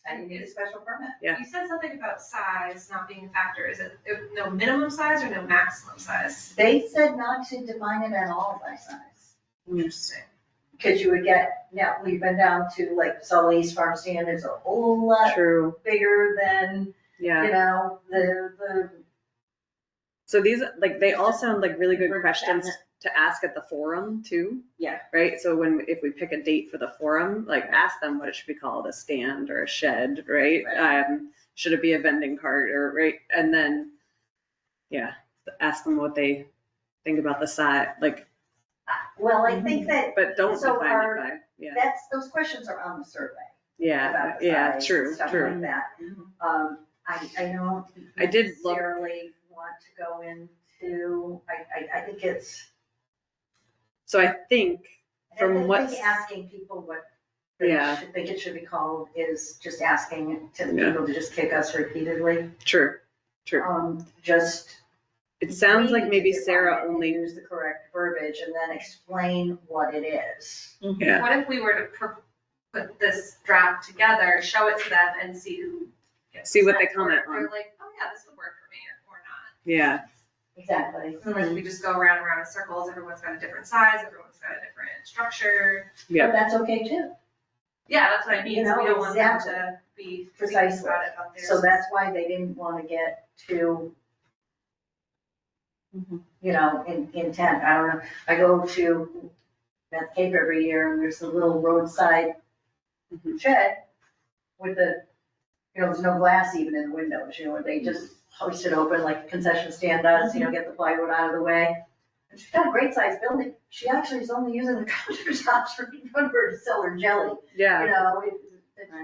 and you need a special permit. Yeah. You said something about size not being a factor, is it no minimum size or no maximum size? They said not to define it at all by size. Interesting. Because you would get, now, we've been down to like Sully's farm stand, is a whole lot true. bigger than, Yeah. the, So these, like, they all sound like really good Bird questions cabinet. to ask at the forum too. Yeah. Right. So if we pick a date for the forum, like ask them what it should be called, a stand or a shed, right? Should it be a vending cart or, right? And then, ask them what they think about the size, like, well, I think that, but don't So define our- it by, those questions are on the survey. yeah, About the yeah, size true, and stuff true. like that. I don't I did look- necessarily want to go into, I think it's, So I think From I think what's- asking people what Yeah. they should think it should be called is just asking to Yeah. people to just kick us repeatedly. true. Just. It sounds we like need maybe to define Sarah it and only, use the correct verbiage and then explain what it is. yeah, What if we were to put this draft together, show it to them and see who gets. See what they upset, or if comment on. They're like, oh yeah, this would work for me or not. yeah, Exactly. Otherwise, we just go around and around in circles, everyone's got a different size, everyone's got a different structure. But yeah, that's okay too. Yeah, that's what I mean, You so we know, don't want them exactly. to be thinking Precisely. about it up there. So that's why they didn't want to get too, intent. I don't know. I go to Meth Cape every year and there's a little roadside Mhm. shed with there's no glass even in the windows, they just hoist it open like a concession stand does, get the plywood out of the way. She's got a great sized building. She actually is only using the countertops for her to sell her jelly. You Yeah, know, it's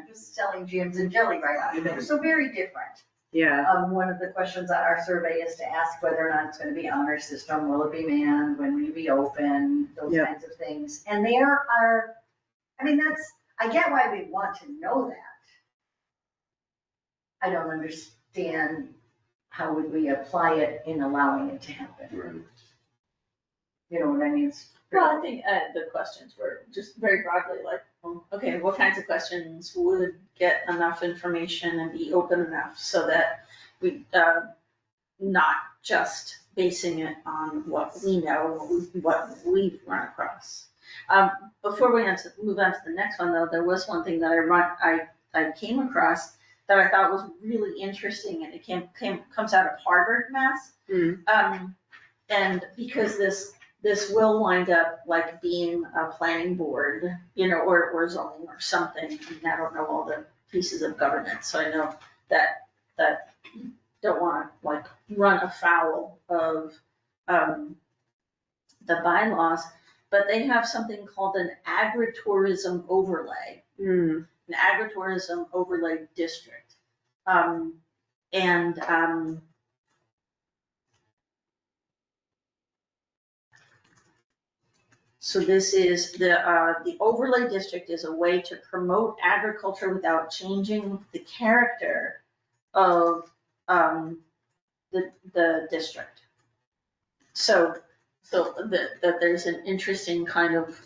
just selling jams and jelly right out of there. So very different. yeah, One of the questions on our survey is to ask whether or not it's gonna be honor system, will it be manned, when will you be open, those Yep. kinds of things. And there are, I mean, I get why we want to know that. I don't understand how would we apply it in allowing it to happen. Right. You know what I mean? Well, I think the questions were just very broadly like, okay, what kinds of questions would get enough information and be open enough so that we, not just basing it on what we know, what we've run across. Before we move on to the next one though, there was one thing that I came across that I thought was really interesting, and it comes out of Harvard, Mass. And because this will wind up like being a planning board, you know, or zoning or something. I mean, I don't know all the pieces of government, so I know that don't want to like run afoul of the bylaws, but they have something called an agritourism overlay, an agritourism overlay district. So this is the overlay district is a way to promote agriculture without changing the character of the district. So that there's an interesting kind of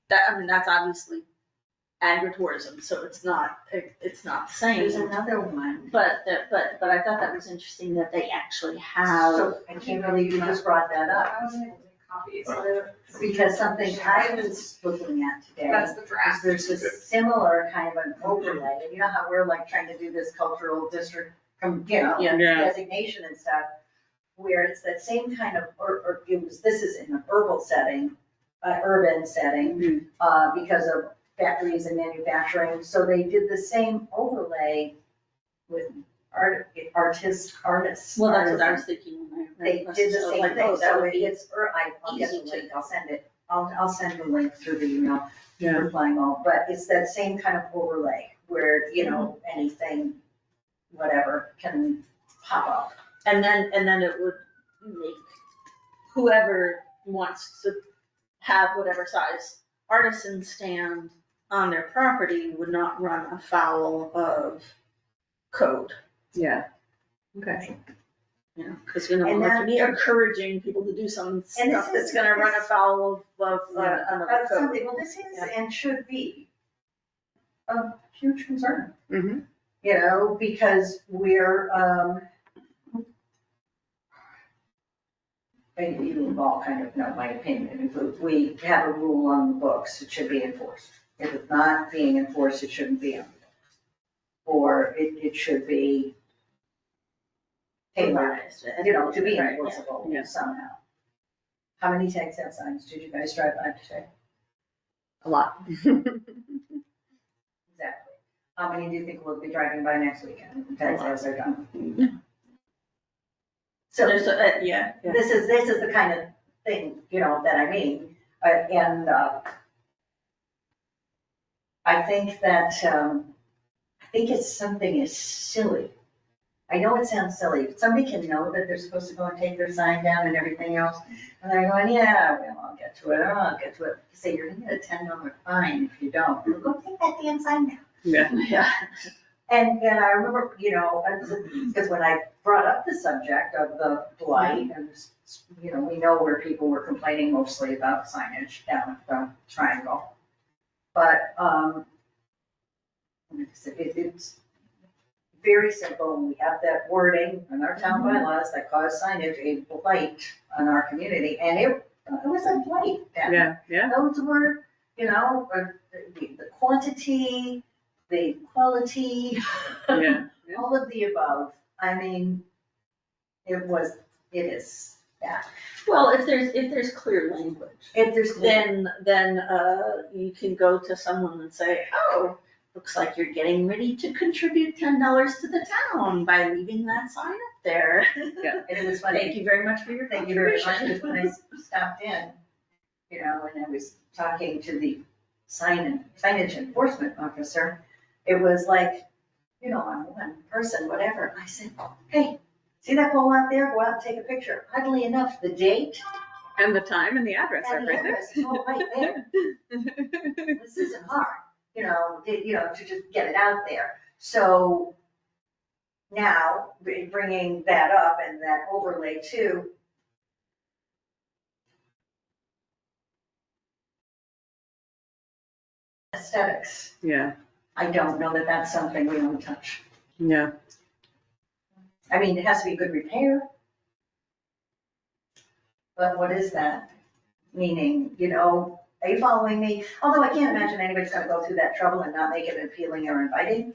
that's obviously agritourism, so it's not the same. There's another one. But I thought that was interesting that they actually have. So I can't believe you just brought that up, I wasn't able to make copies, so because something I was looking at today. that's the is draft. There's this similar kind of an overlay, and you know how we're like trying to do this cultural district, Yeah. Yeah. designation and stuff, where it's that same kind of, this is in an urban setting, because of factories and manufacturing, so they did the same overlay with artists. Well, that's what I was thinking. They did the same Like, thing, oh, that so would be it's, I'll get the easy to- link, I'll send it, I'll send the link through the email. Yeah. Replying all, but it's that same kind of overlay where, you know, anything, whatever, can pop up. And then it would make whoever wants to have whatever size artisan stand on their property would not run afoul of code. yeah. Okay. You know, because we don't And want to that- be encouraging people to do some And stuff this that's is- gonna run this- afoul of another That's code. something, well, this is Yeah. and should be a huge concern. Mm-hmm. You know, because we're, and you all kind of know my opinion, if we have a rule on the books, it should be enforced. If it's not being enforced, it shouldn't be on the books. Or it should be tailored, Revised, you know, to be right, yeah. enforceable Yeah. somehow. How many tax sale signs did you guys drive by today? A lot. Exactly. How many do you think will be driving by next weekend? The tax sales are done. So There's yeah. this is the kind of thing, you know, that I mean, and I think that, I think it's something as silly. I know it sounds silly, but somebody can know that they're supposed to go and take their sign down and everything else, and they're going, yeah, well, I'll get to it, I'll get to it. You say, you're gonna get a $10 fine if you don't. Well, go take that damn sign down. Yeah. Yeah. And I remember, you know, because when I brought up the subject of the blight, and, you know, we know where people were complaining mostly about signage down at the Triangle. But, it's very simple, and we have that wording in our town bylaws that cause signage a blight on our community, and it was a blight down there. Yeah, yeah. Those were, you know, the quantity, the quality, Yeah. all of the above. I mean, it is, yeah. Well, if there's clear language, If there's, then you can go to someone and say, oh, looks like you're getting ready to contribute $10 to the town by leaving that sign up there. Yeah. And it was funny. Thank you very much for your Thank you very much, contribution. because when I stopped in, you know, and I was talking to the signage enforcement officer, it was like, you know, I'm one person, whatever. I said, hey, see that pole out there? Go out and take a picture. Oddly enough, the date And the time and the address are and the right there. address is all right there. This isn't hard, you know, to just get it out there. So now, bringing that up and that overlay too, aesthetics, Yeah, I don't know that that's something we want to touch. yeah, I mean, it has to be good repair. But what is that? Meaning, you know, are you following me? Although I can't imagine anybody's gonna go through that trouble and not make it appealing or inviting.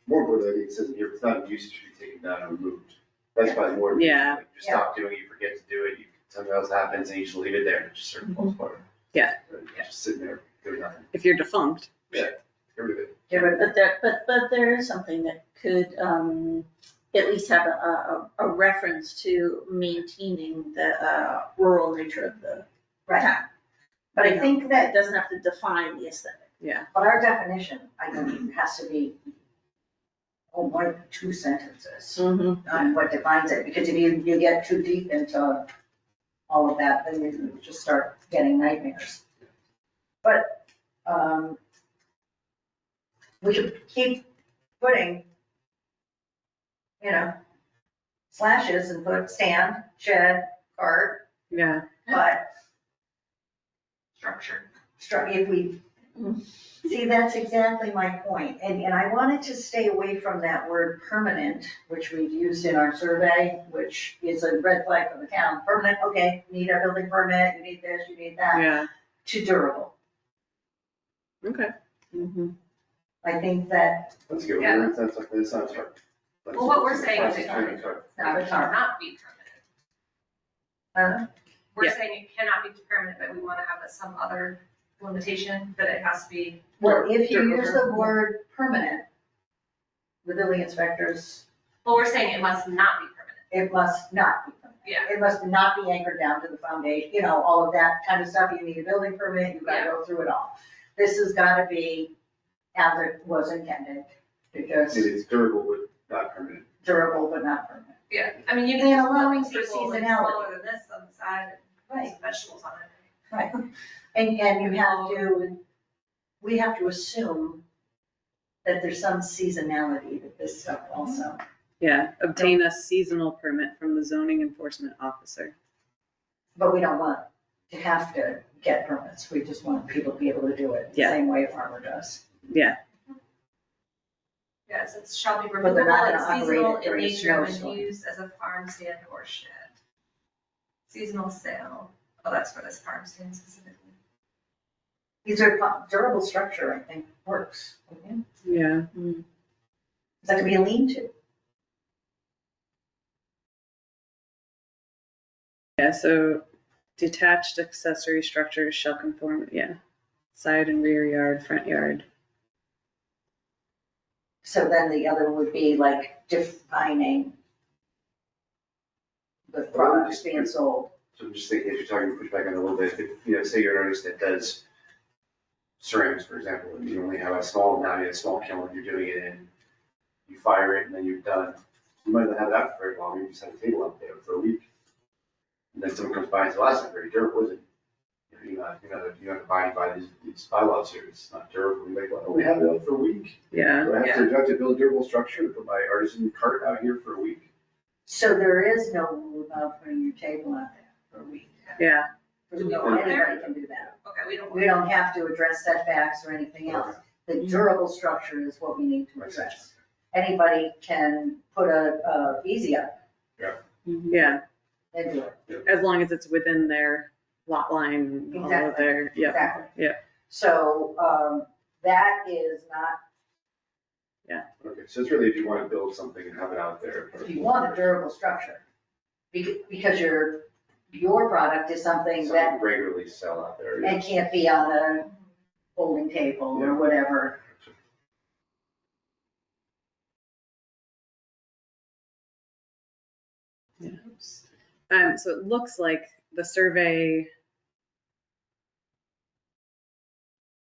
More importantly, I think it says here, if it's not in use, it should be taken down or removed. That's probably more. Yeah. Like, you stop doing it, you forget to do it, something else happens, and you just leave it there, and it just sort of falls apart. Yeah. Just sitting there, doing nothing. if you're defunct. Get rid of it. Get rid of it. But there is something that could, at least have a reference to maintaining the, rural nature of the Right. town. But I think It that, doesn't have to define the aesthetic. Yeah, but our definition, I think, has to be, one or two sentences on what defines it, because if you get too deep into all of that, then you just start getting nightmares. But, we should keep putting, you know, slashes and put stand, shed, cart, yeah, but Structure. if we, see, that's exactly my point. And I wanted to stay away from that word permanent, which we've used in our survey, which is a red flag for the town. Permanent, okay, you need a building permit, you need this, you need that, yeah, to durable. okay. I think that, That's good. Yeah. That's not, that's not hard. Well, what we're saying is It's it hard. can- It's hard. not a It tar. cannot be permanent. uh, We're Yeah. saying it cannot be permanent, but we want to have some other limitation, that it has to be. well, if you Durable. use the word permanent, the building inspectors, Well, we're saying it must not be permanent. it must not be permanent. Yeah. It must not be anchored down to the foundation, you know, all of that kind of stuff. You need a building permit, you've got to go through it all. This has got to be as it was intended, because It's durable, but not permanent. durable but not permanent. Yeah, I mean, you And can just allowing put for people like seasonality. smaller than this on the side and Right. some vegetables on it. Right. And you have to, we have to assume that there's some seasonality to this stuff also. Yeah, obtain a seasonal permit from the zoning enforcement officer. But we don't want to have to get permits. We just want people to be able to do it the Yeah. same way a farmer does. Yeah, Yes, it shall be But they're removable not and gonna operate seasonal it in during a nature when snowstorm. used as a farm stand or shed. Seasonal sale, oh, that's for this farm stand specifically. These are durable structure, I think, works. yeah, That could be a lean-to. yeah, so detached accessory structures shall conform, yeah, side and rear yard, front yard. So then the other would be like defining the products being sold. So I'm just thinking, if you're talking, push back on it a little bit, if, you know, say you're an artist that does ceramics, for example, and you only have a small, now you have a small kiln you're doing it in, you fire it and then you're done. You might not have that for very long, you just have a table out there for a week. And then someone comes by and says, well, that's not very durable, is it? You're not abiding by these bylaws here, it's not durable. You're like, well, I only have it out for a week. Yeah, Do I have to build a durable structure to put my artisan cart out here for a week? So there is no rule about putting your table out there for a week. yeah, There's Do we no, want there? anybody can do that. Okay, we don't. We don't have to address setbacks or anything else. The durable structure is what we need to Makes address. sense. Anybody can put a easy up yeah, and do it. as long as it's within their lot line, all of Exactly. their, yeah, Exactly. yeah. So, that is not, Okay, so it's really if you want to build something and have it out there. if you want a durable structure, because your product is something that Something regularly sell out there. Yeah. and can't be on a folding table or whatever. So it looks like the survey,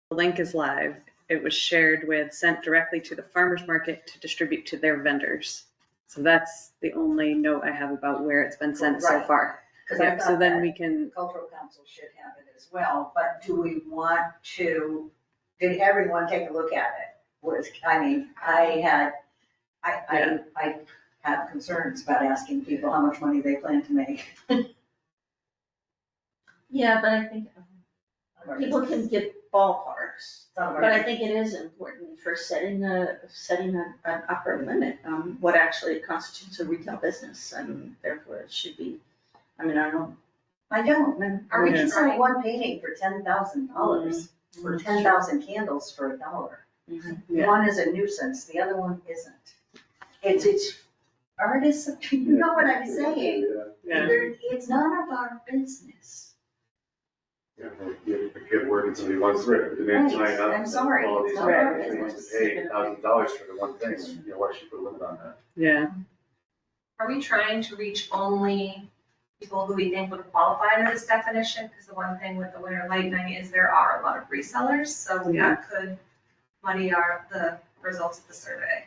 the link is live. It was shared sent directly to the farmer's market to distribute to their vendors. So that's the only note I have about where it's been sent so Right. far. Because I Yeah, so thought then that we can, the cultural council should have it as well, but do we want to, did everyone take a look at it? I have concerns about asking people how much money they plan to make. Yeah, but I think people can get ballparks, but I think it is important for setting an upper limit on what actually constitutes a retail business, and therefore it should be, I mean, I don't. I don't, Are we we can sell trying? one painting for $10,000, or 10,000 candles for $1. Yeah. One is a nuisance, the other one isn't. It's artists, you know what I'm saying? yeah, It's none of our business. Yeah, well, you could work and somebody wants to demand Right, sign up. I'm sorry, All it's these not our other things business. to pay $1,000 for the one thing, you know, why should you put a limit on that? yeah. Are we trying to reach only people who we think would qualify under this definition? Because the one thing with the Winter Light Night is there are a lot of resellers, so Yeah. that could muddy the results of the survey.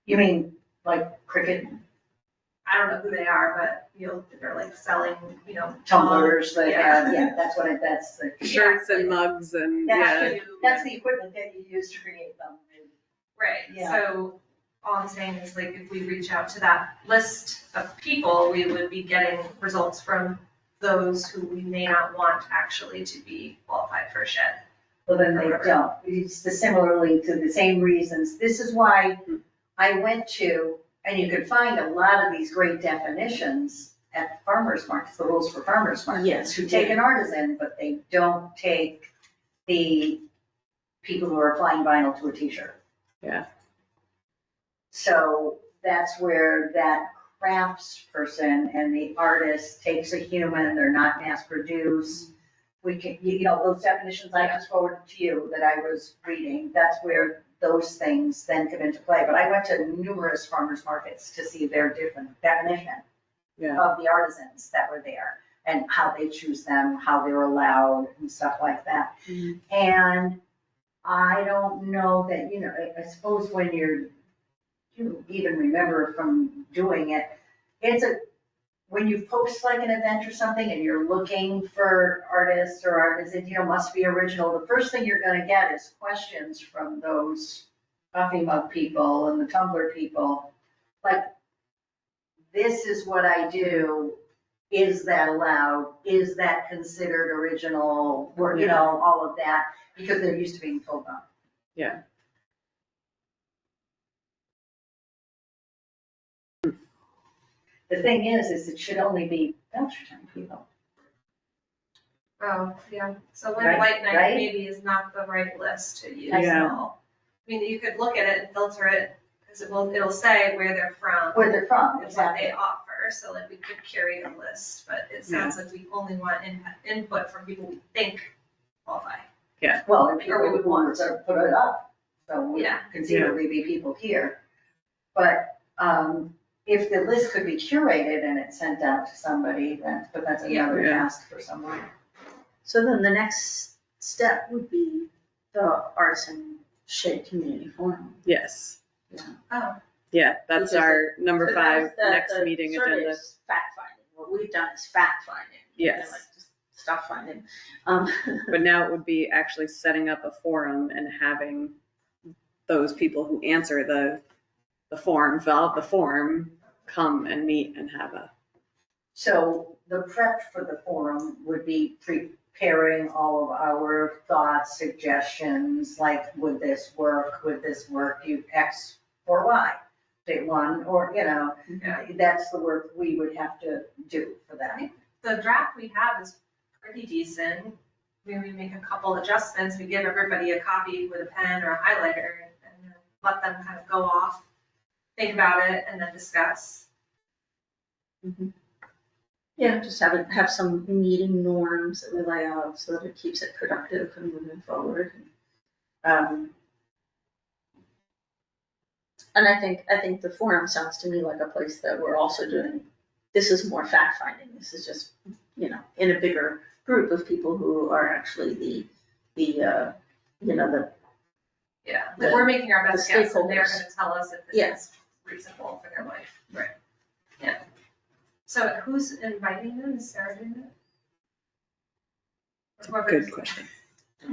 You mean, like Cricket I don't know who they are, but they're like selling, tumblers that Yeah. have, yeah, that's the. Shirts and mugs and, yeah, That's the equipment that you use to create them. Right, Yeah. so all I'm saying is like if we reach out to that list of people, we would be getting results from those who we may not want actually to be qualified for a shed. Well, then they don't. It's similarly to the same reasons. This is why I went to, and you can find a lot of these great definitions at farmers markets, the rules for farmers markets. Yes. Who take an artisan, but they don't take the people who are applying vinyl to a t-shirt. Yeah. So that's where that crafts person and the artist takes a human, they're not mass produced. We can, those definitions I just forwarded to you that I was reading, that's where those things then come into play. But I went to numerous farmers markets to see their different definition Yeah. of the artisans that were there and how they choose them, how they're allowed and stuff like that. Mhm. And I don't know that, I suppose when you even remember from doing it, when you post like an event or something and you're looking for artists or artisans, must be original, the first thing you're gonna get is questions from those coffee mug people and the tumbler people. Like, this is what I do, is that allowed? Is that considered original? Or, all of that, because they're used to being told no. Yeah. The thing is it should only be Belchertown people. Oh, yeah, so Right, Winter Light Night right? maybe is not the right list to use. Yeah. I mean, you could look at it and filter it, because it'll say where they're from. Where they're from, And what exactly. they offer, so like we could curate a list, but it sounds like we only want input from people we think qualify. Well, and Or we people would who want sort of put it up, so would Yeah. conceivably be people here. But, if the list could be curated and it's sent out to somebody, but that's another Yeah. task for someone. So then the next step would be the Artisan Shed Community Forum. Yes. Oh, Yeah, that's Because our number Because that 5 was the- next the meeting survey agenda. is fact finding. What we've done is fact finding. Yes. Like just stuff finding. But now it would be actually setting up a forum and having those people who answer the form, fill out the form, come and meet and have a, So the prep for the forum would be preparing all of our thoughts, suggestions, like, would this work, you X or Y? Say one, or, that's the work we would have to do for that. the draft we have is pretty decent. Maybe we make a couple adjustments, we give everybody a copy with a pen or a highlighter and then let them kind of go off, think about it, and then discuss. Yeah, just have some meeting norms that we lay out so that it keeps it productive and moving forward. And I think the forum sounds to me like a place that we're also doing this is more fact finding. This is just, you know, in a bigger group of people who are actually the you know, the, Yeah, like we're making our best guess and they're stakeholders. gonna tell us if this Yeah. is reasonable for their life. Right. Yeah. So who's inviting them? Is Sarah doing that? Or whoever's Good question.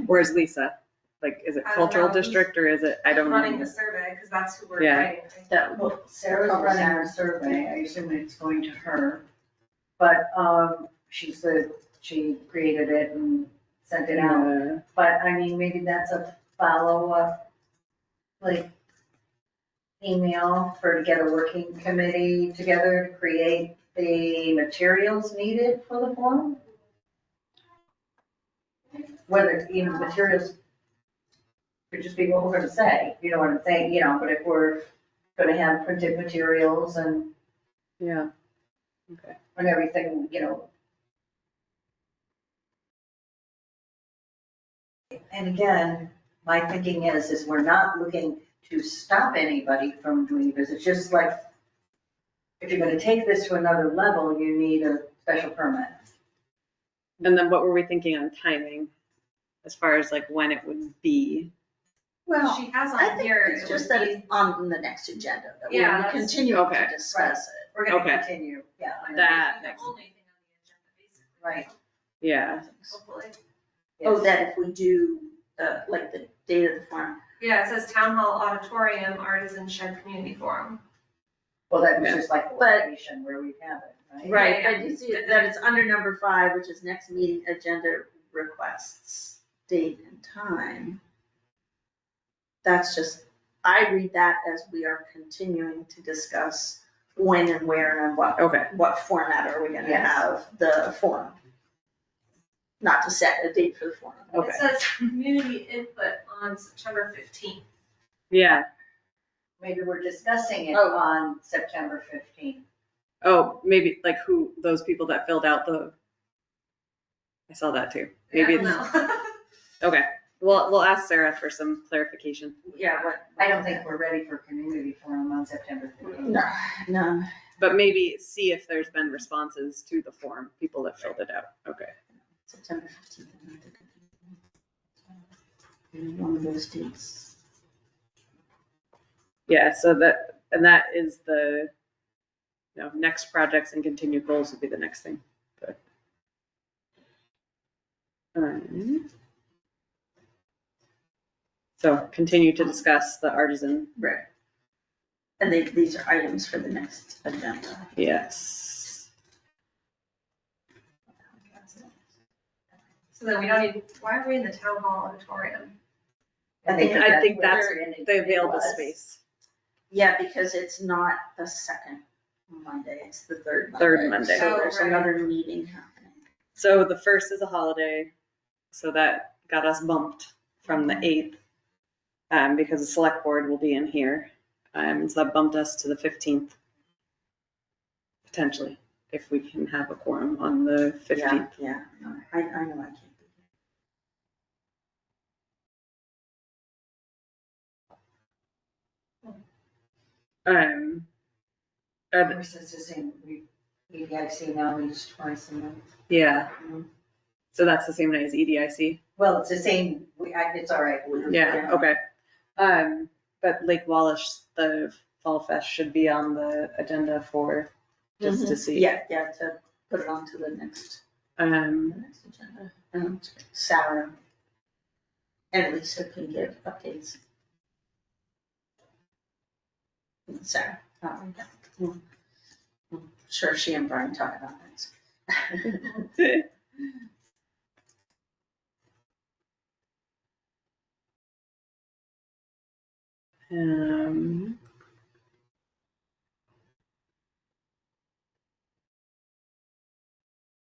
Where's Lisa? Like, is it I don't cultural know. Who's district or is it, I don't running know. the survey, because that's who we're Yeah. inviting. right? that, Well, Sarah's Probably running Sarah. the survey, I assume it's going to her. But, she said she created it and sent it out. Yeah. But I mean, maybe that's a follow-up, like, email to get a working committee together to create the materials needed for the forum. Whether even materials could just be what we're gonna say, you know what I'm saying, you know, but if we're gonna have printed materials and Yeah. Okay. everything, you know. And again, my thinking is we're not looking to stop anybody from doing this, it's just like, if you're gonna take this to another level, you need a special permit. And then what were we thinking on timing? As far as like when it would be? well, She has I on think here. it's it just would that be- it's on the next agenda, that Yeah, we're that's- continuing Okay. to discuss it. We're gonna Okay. continue, yeah. I know. That the makes, only thing on the agenda, basically. Right. yeah. Hopefully. Oh, Yes. that if we do, like the date of the forum. Yeah, it says Town Hall Auditorium, Artisan Shed Community Forum. Well, that was Yeah. just like a But- location where we have it, right? Right, Yeah, but you see that it's under number 5, which is next meeting agenda requests, date and time. That's just, I read that as we are continuing to discuss when and where and Okay. what format are we gonna Yes. have the forum. Not to set a date for the forum. Okay. It says community input on September 15th. Yeah. Maybe we're discussing it Oh. on September 15th. Oh, maybe like who, those people that filled out the, I saw that too. Maybe I don't it's, know. okay. We'll ask Sarah for some clarification. Yeah, what? I don't think we're ready for community forum on September 15th. No, But maybe see if there's been responses to the form, people that filled it out. Okay. September 15th. One of those dates. Yeah, so that is the, you know, next projects and continued goals would be the next thing, but. So continue to discuss the Artisan. Right. And these are items for the next agenda. Yes. So then we don't need, why are we in the Town Hall Auditorium? I think that's where the available was. space. Yeah, because it's not the second Monday, it's the third Monday. Third Monday. So Oh, there's right. another meeting happening. So the 1st is a holiday, so that got us bumped from the 8th. Because the select board will be in here. So that bumped us to the 15th. Potentially, if we can have a quorum on the 15th. Yeah, no, I know I can't be Of course, it's the same, EDIC now meets twice a month. Yeah. So that's the same night as EDIC? Well, it's the same, it's all right. Yeah, okay. But Lake Wallace, the Fall Fest should be on the agenda for, just to see. Yeah, to put it on to the next agenda. And Sarah and Lisa can give updates. Sarah, sure, she and Brian talk about things.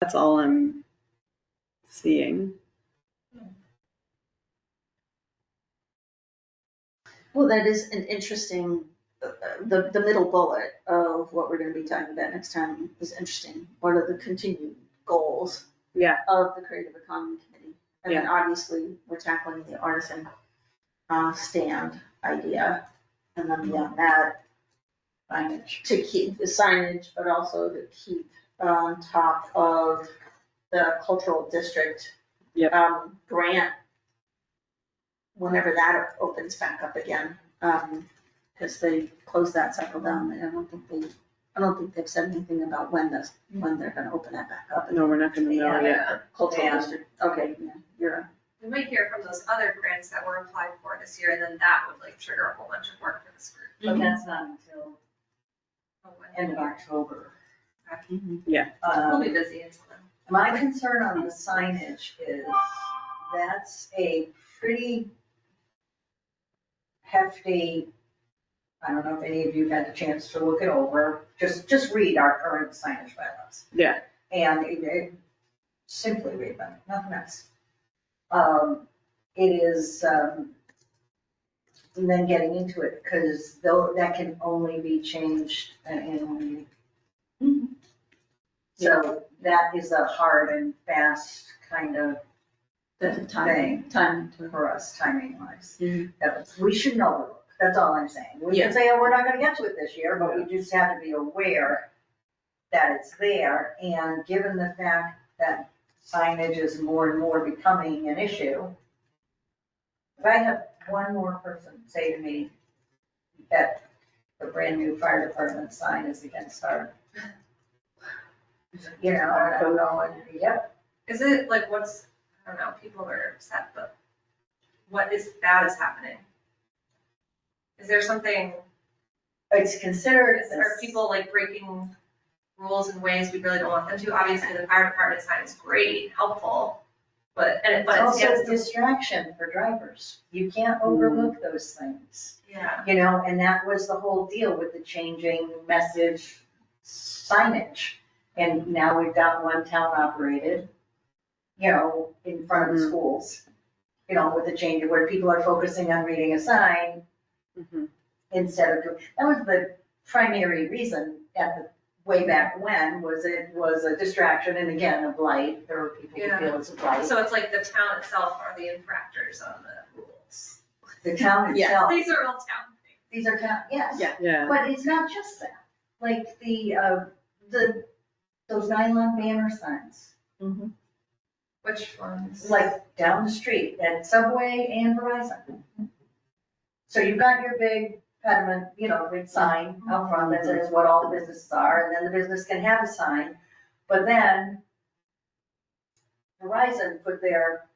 That's all I'm seeing. Well, that is an interesting, the middle bullet of what we're gonna be talking about next time is interesting. What are the continued goals Yeah, of the Creative Economy Committee? And then obviously, we're tackling the artisan stand idea. And then beyond that, Signage. to keep the signage, but also to keep on top of the cultural district. Yep. Grant, whenever that opens back up again, because they closed that several down, and I don't think they've said anything about when they're gonna open that back up. No, we're not gonna know yet. Yeah. Cultural Yeah. district, okay, yeah, you're, We might hear from those other grants that were applied for this year, and then that would like trigger a whole bunch of work for this group. But that's not until Oh, when- end of October. We'll be busy until then. My concern on the signage is that's a pretty hefty, I don't know if any of you had a chance to look it over, just read our current signage bylaws. Yeah. And simply read them, nothing else. It is, and then getting into it, because though that can only be changed annually. So that is a hard and fast kind of the time to. for us, timing wise. Mhm. We shouldn't overlook, that's all I'm saying. We Yeah. can say, oh, we're not gonna get to it this year, but we just have to be aware that it's there. And given the fact that signage is more and more becoming an issue, if I have one more person say to me that the brand new fire department sign is against our, and I'm going, yep. Is it like what's, I don't know, people are upset, but what is bad is happening? Is there something, It's considered. are people like breaking rules in ways we really don't want them to? Obviously, the fire department sign is great, helpful, but It's it's also against a the, distraction for drivers. You can't overlook those things, yeah, and that was the whole deal with the changing message signage. And now we've got one town operated, in front of the schools, with the change where people are focusing on reading a sign Mhm. instead of, that was the primary reason at the, way back when, was it was a distraction and again, a blight. There were people who feel it's a blight. so it's like the town itself are the infractors on the rules. The town Yeah. itself, These are all town things. these are town, yes. Yeah. Yeah. But it's not just that, like those nylon banner signs, Which ones? like down the street at Subway and Verizon. So you've got your big pediment, big sign out front that says what all the businesses are, and then the business can have a sign. But then Verizon put their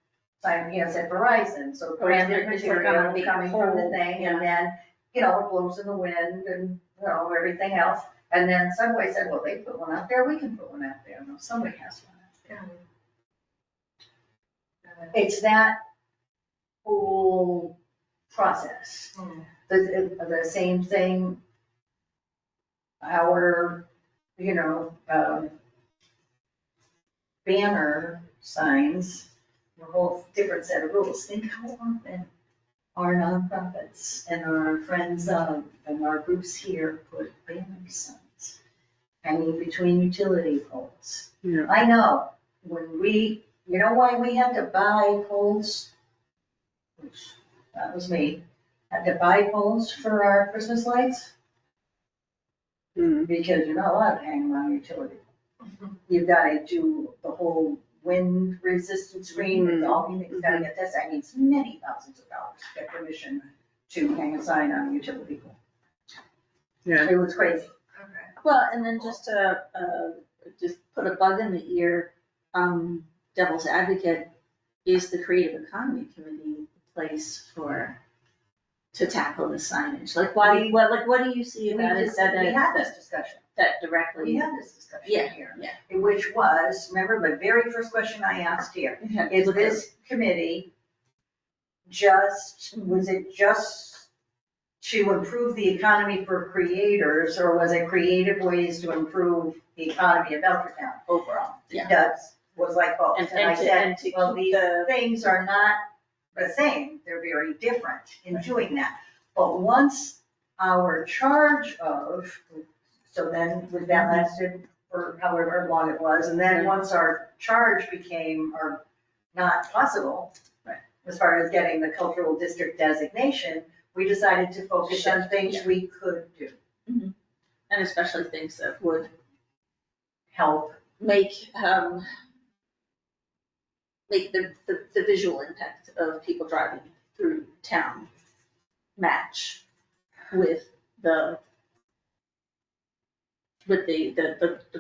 sign, said Verizon, so branded It's like material on a big coming from the pole, thing, and then, it blows in the wind and, everything else. And then Subway said, well, they put one out there, we can put one out there. No, somebody has one out there. It's that whole process. The same thing, our, banner signs, a whole different set of rules. Think how often our nonprofits and our friends of, and our groups here put banner signs hanging between utility poles. Yeah. I know, when you know why we had to buy poles? Which, that was me, had to buy poles for our Christmas lights, Mhm. because you're not allowed to hang them on utility. You've gotta do the whole wind resistant screen, and all these things, gotta get this, that needs many thousands of dollars to get permission to hang a sign on a utility pole. Yeah. It was crazy. Okay. Well, and then just just put a bug in the ear, devil's advocate, is the Creative Economy Committee the place to tackle the signage? Like, what do you see about it We had this discussion. that directly? We had this discussion Yeah, here. yeah. Which was, remember the very first question I asked here, is this committee was it just to improve the economy for creators, or was it creative ways to improve the economy of Belchertown overall? Yeah. That was like both, And- and I and to- said, and to well, keep these the- things are not the same, they're very different in doing that. But once our charge of, so then that lasted for however long it was, and then once our charge became, or not possible, Right. as far as getting the cultural district designation, we decided to focus on things we could do. Mhm. And especially things that would Help. make the visual impact of people driving through town match with the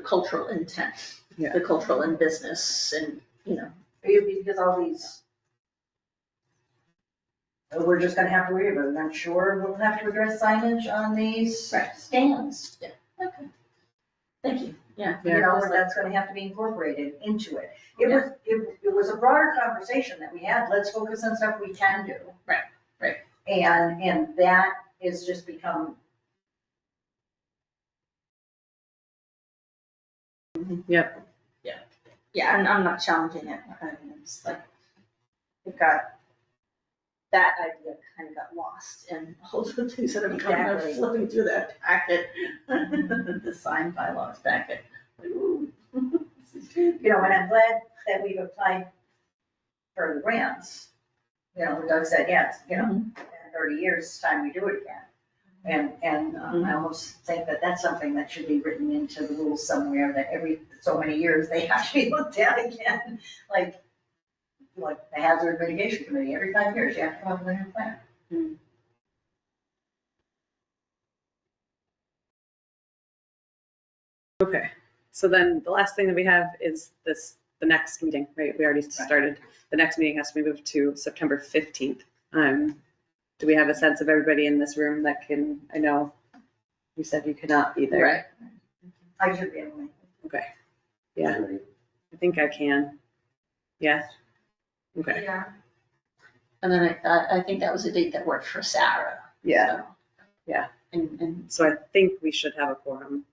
cultural intent, Yeah. the cultural and business and, Because all these, we're just gonna have to worry about it. I'm sure we'll have to address signage on these Right. stands. okay. Thank you, yeah. You know, that's gonna have to be incorporated into it. It was a broader conversation that we had. Let's focus on stuff we can do. Right. And that is just become. Yep. Yeah, and I'm not challenging it, I mean, it's like, that idea kind of got lost in all the things that are kind of Exactly. flipping through that packet, the sign bylaws packet. Ooh. You know, and I'm glad that we've applied for the grants. You know, Doug said, yes, you know, in 30 years, it's time we do it again. And I almost think that that's something that should be written into the rules somewhere, that every so many years they have to be looked at again. Like the hazard mitigation committee, every 5 years you have to come up with a new plan. Okay, so then the last thing that we have is the next meeting, right? We already started. The next meeting has to be moved to September 15th. Do we have a sense of everybody in this room that can, I know you said you could not be there. Right. I should be able to. Okay, yeah, I think I can. Yeah, okay, Yeah. And then I think that was a date that worked for Sarah. yeah. So. Yeah. And So I think we should have a quorum.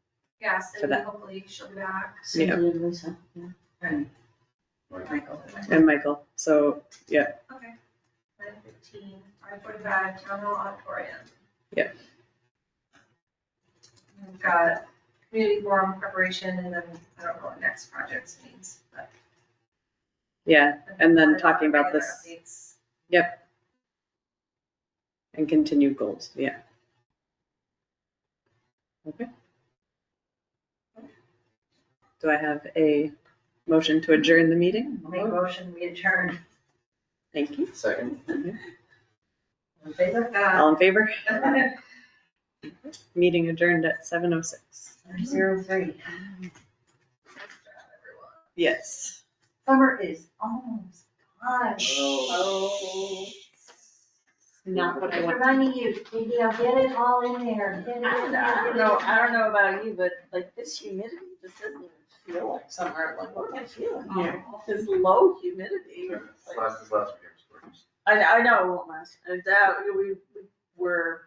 Yeah, For Cindy, that. hopefully she'll be back. Cindy and Lisa, yeah. And Michael. And Michael, so, yeah, Okay. 9:15, 5:45, Town Hall Auditorium. Yep. We've got community forum preparation, and then I don't know what next projects means, but. yeah, and then talking about Regular this, updates. yep. And continued goals, yeah. Okay. Do I have a motion to adjourn the meeting? Make a motion, we adjourn. Thank you. Second. In favor? All in favor? Meeting adjourned at 7:06. 03. Yes. Summer is almost gone. Oh. Not what I I'm want. reminding you, maybe I'll get it all in there. Get it in there. I don't know about you, but like this humidity just doesn't even feel like summer. Like, what am I feeling here? This low humidity. Like, This last weekend was gorgeous. I know it won't last. We were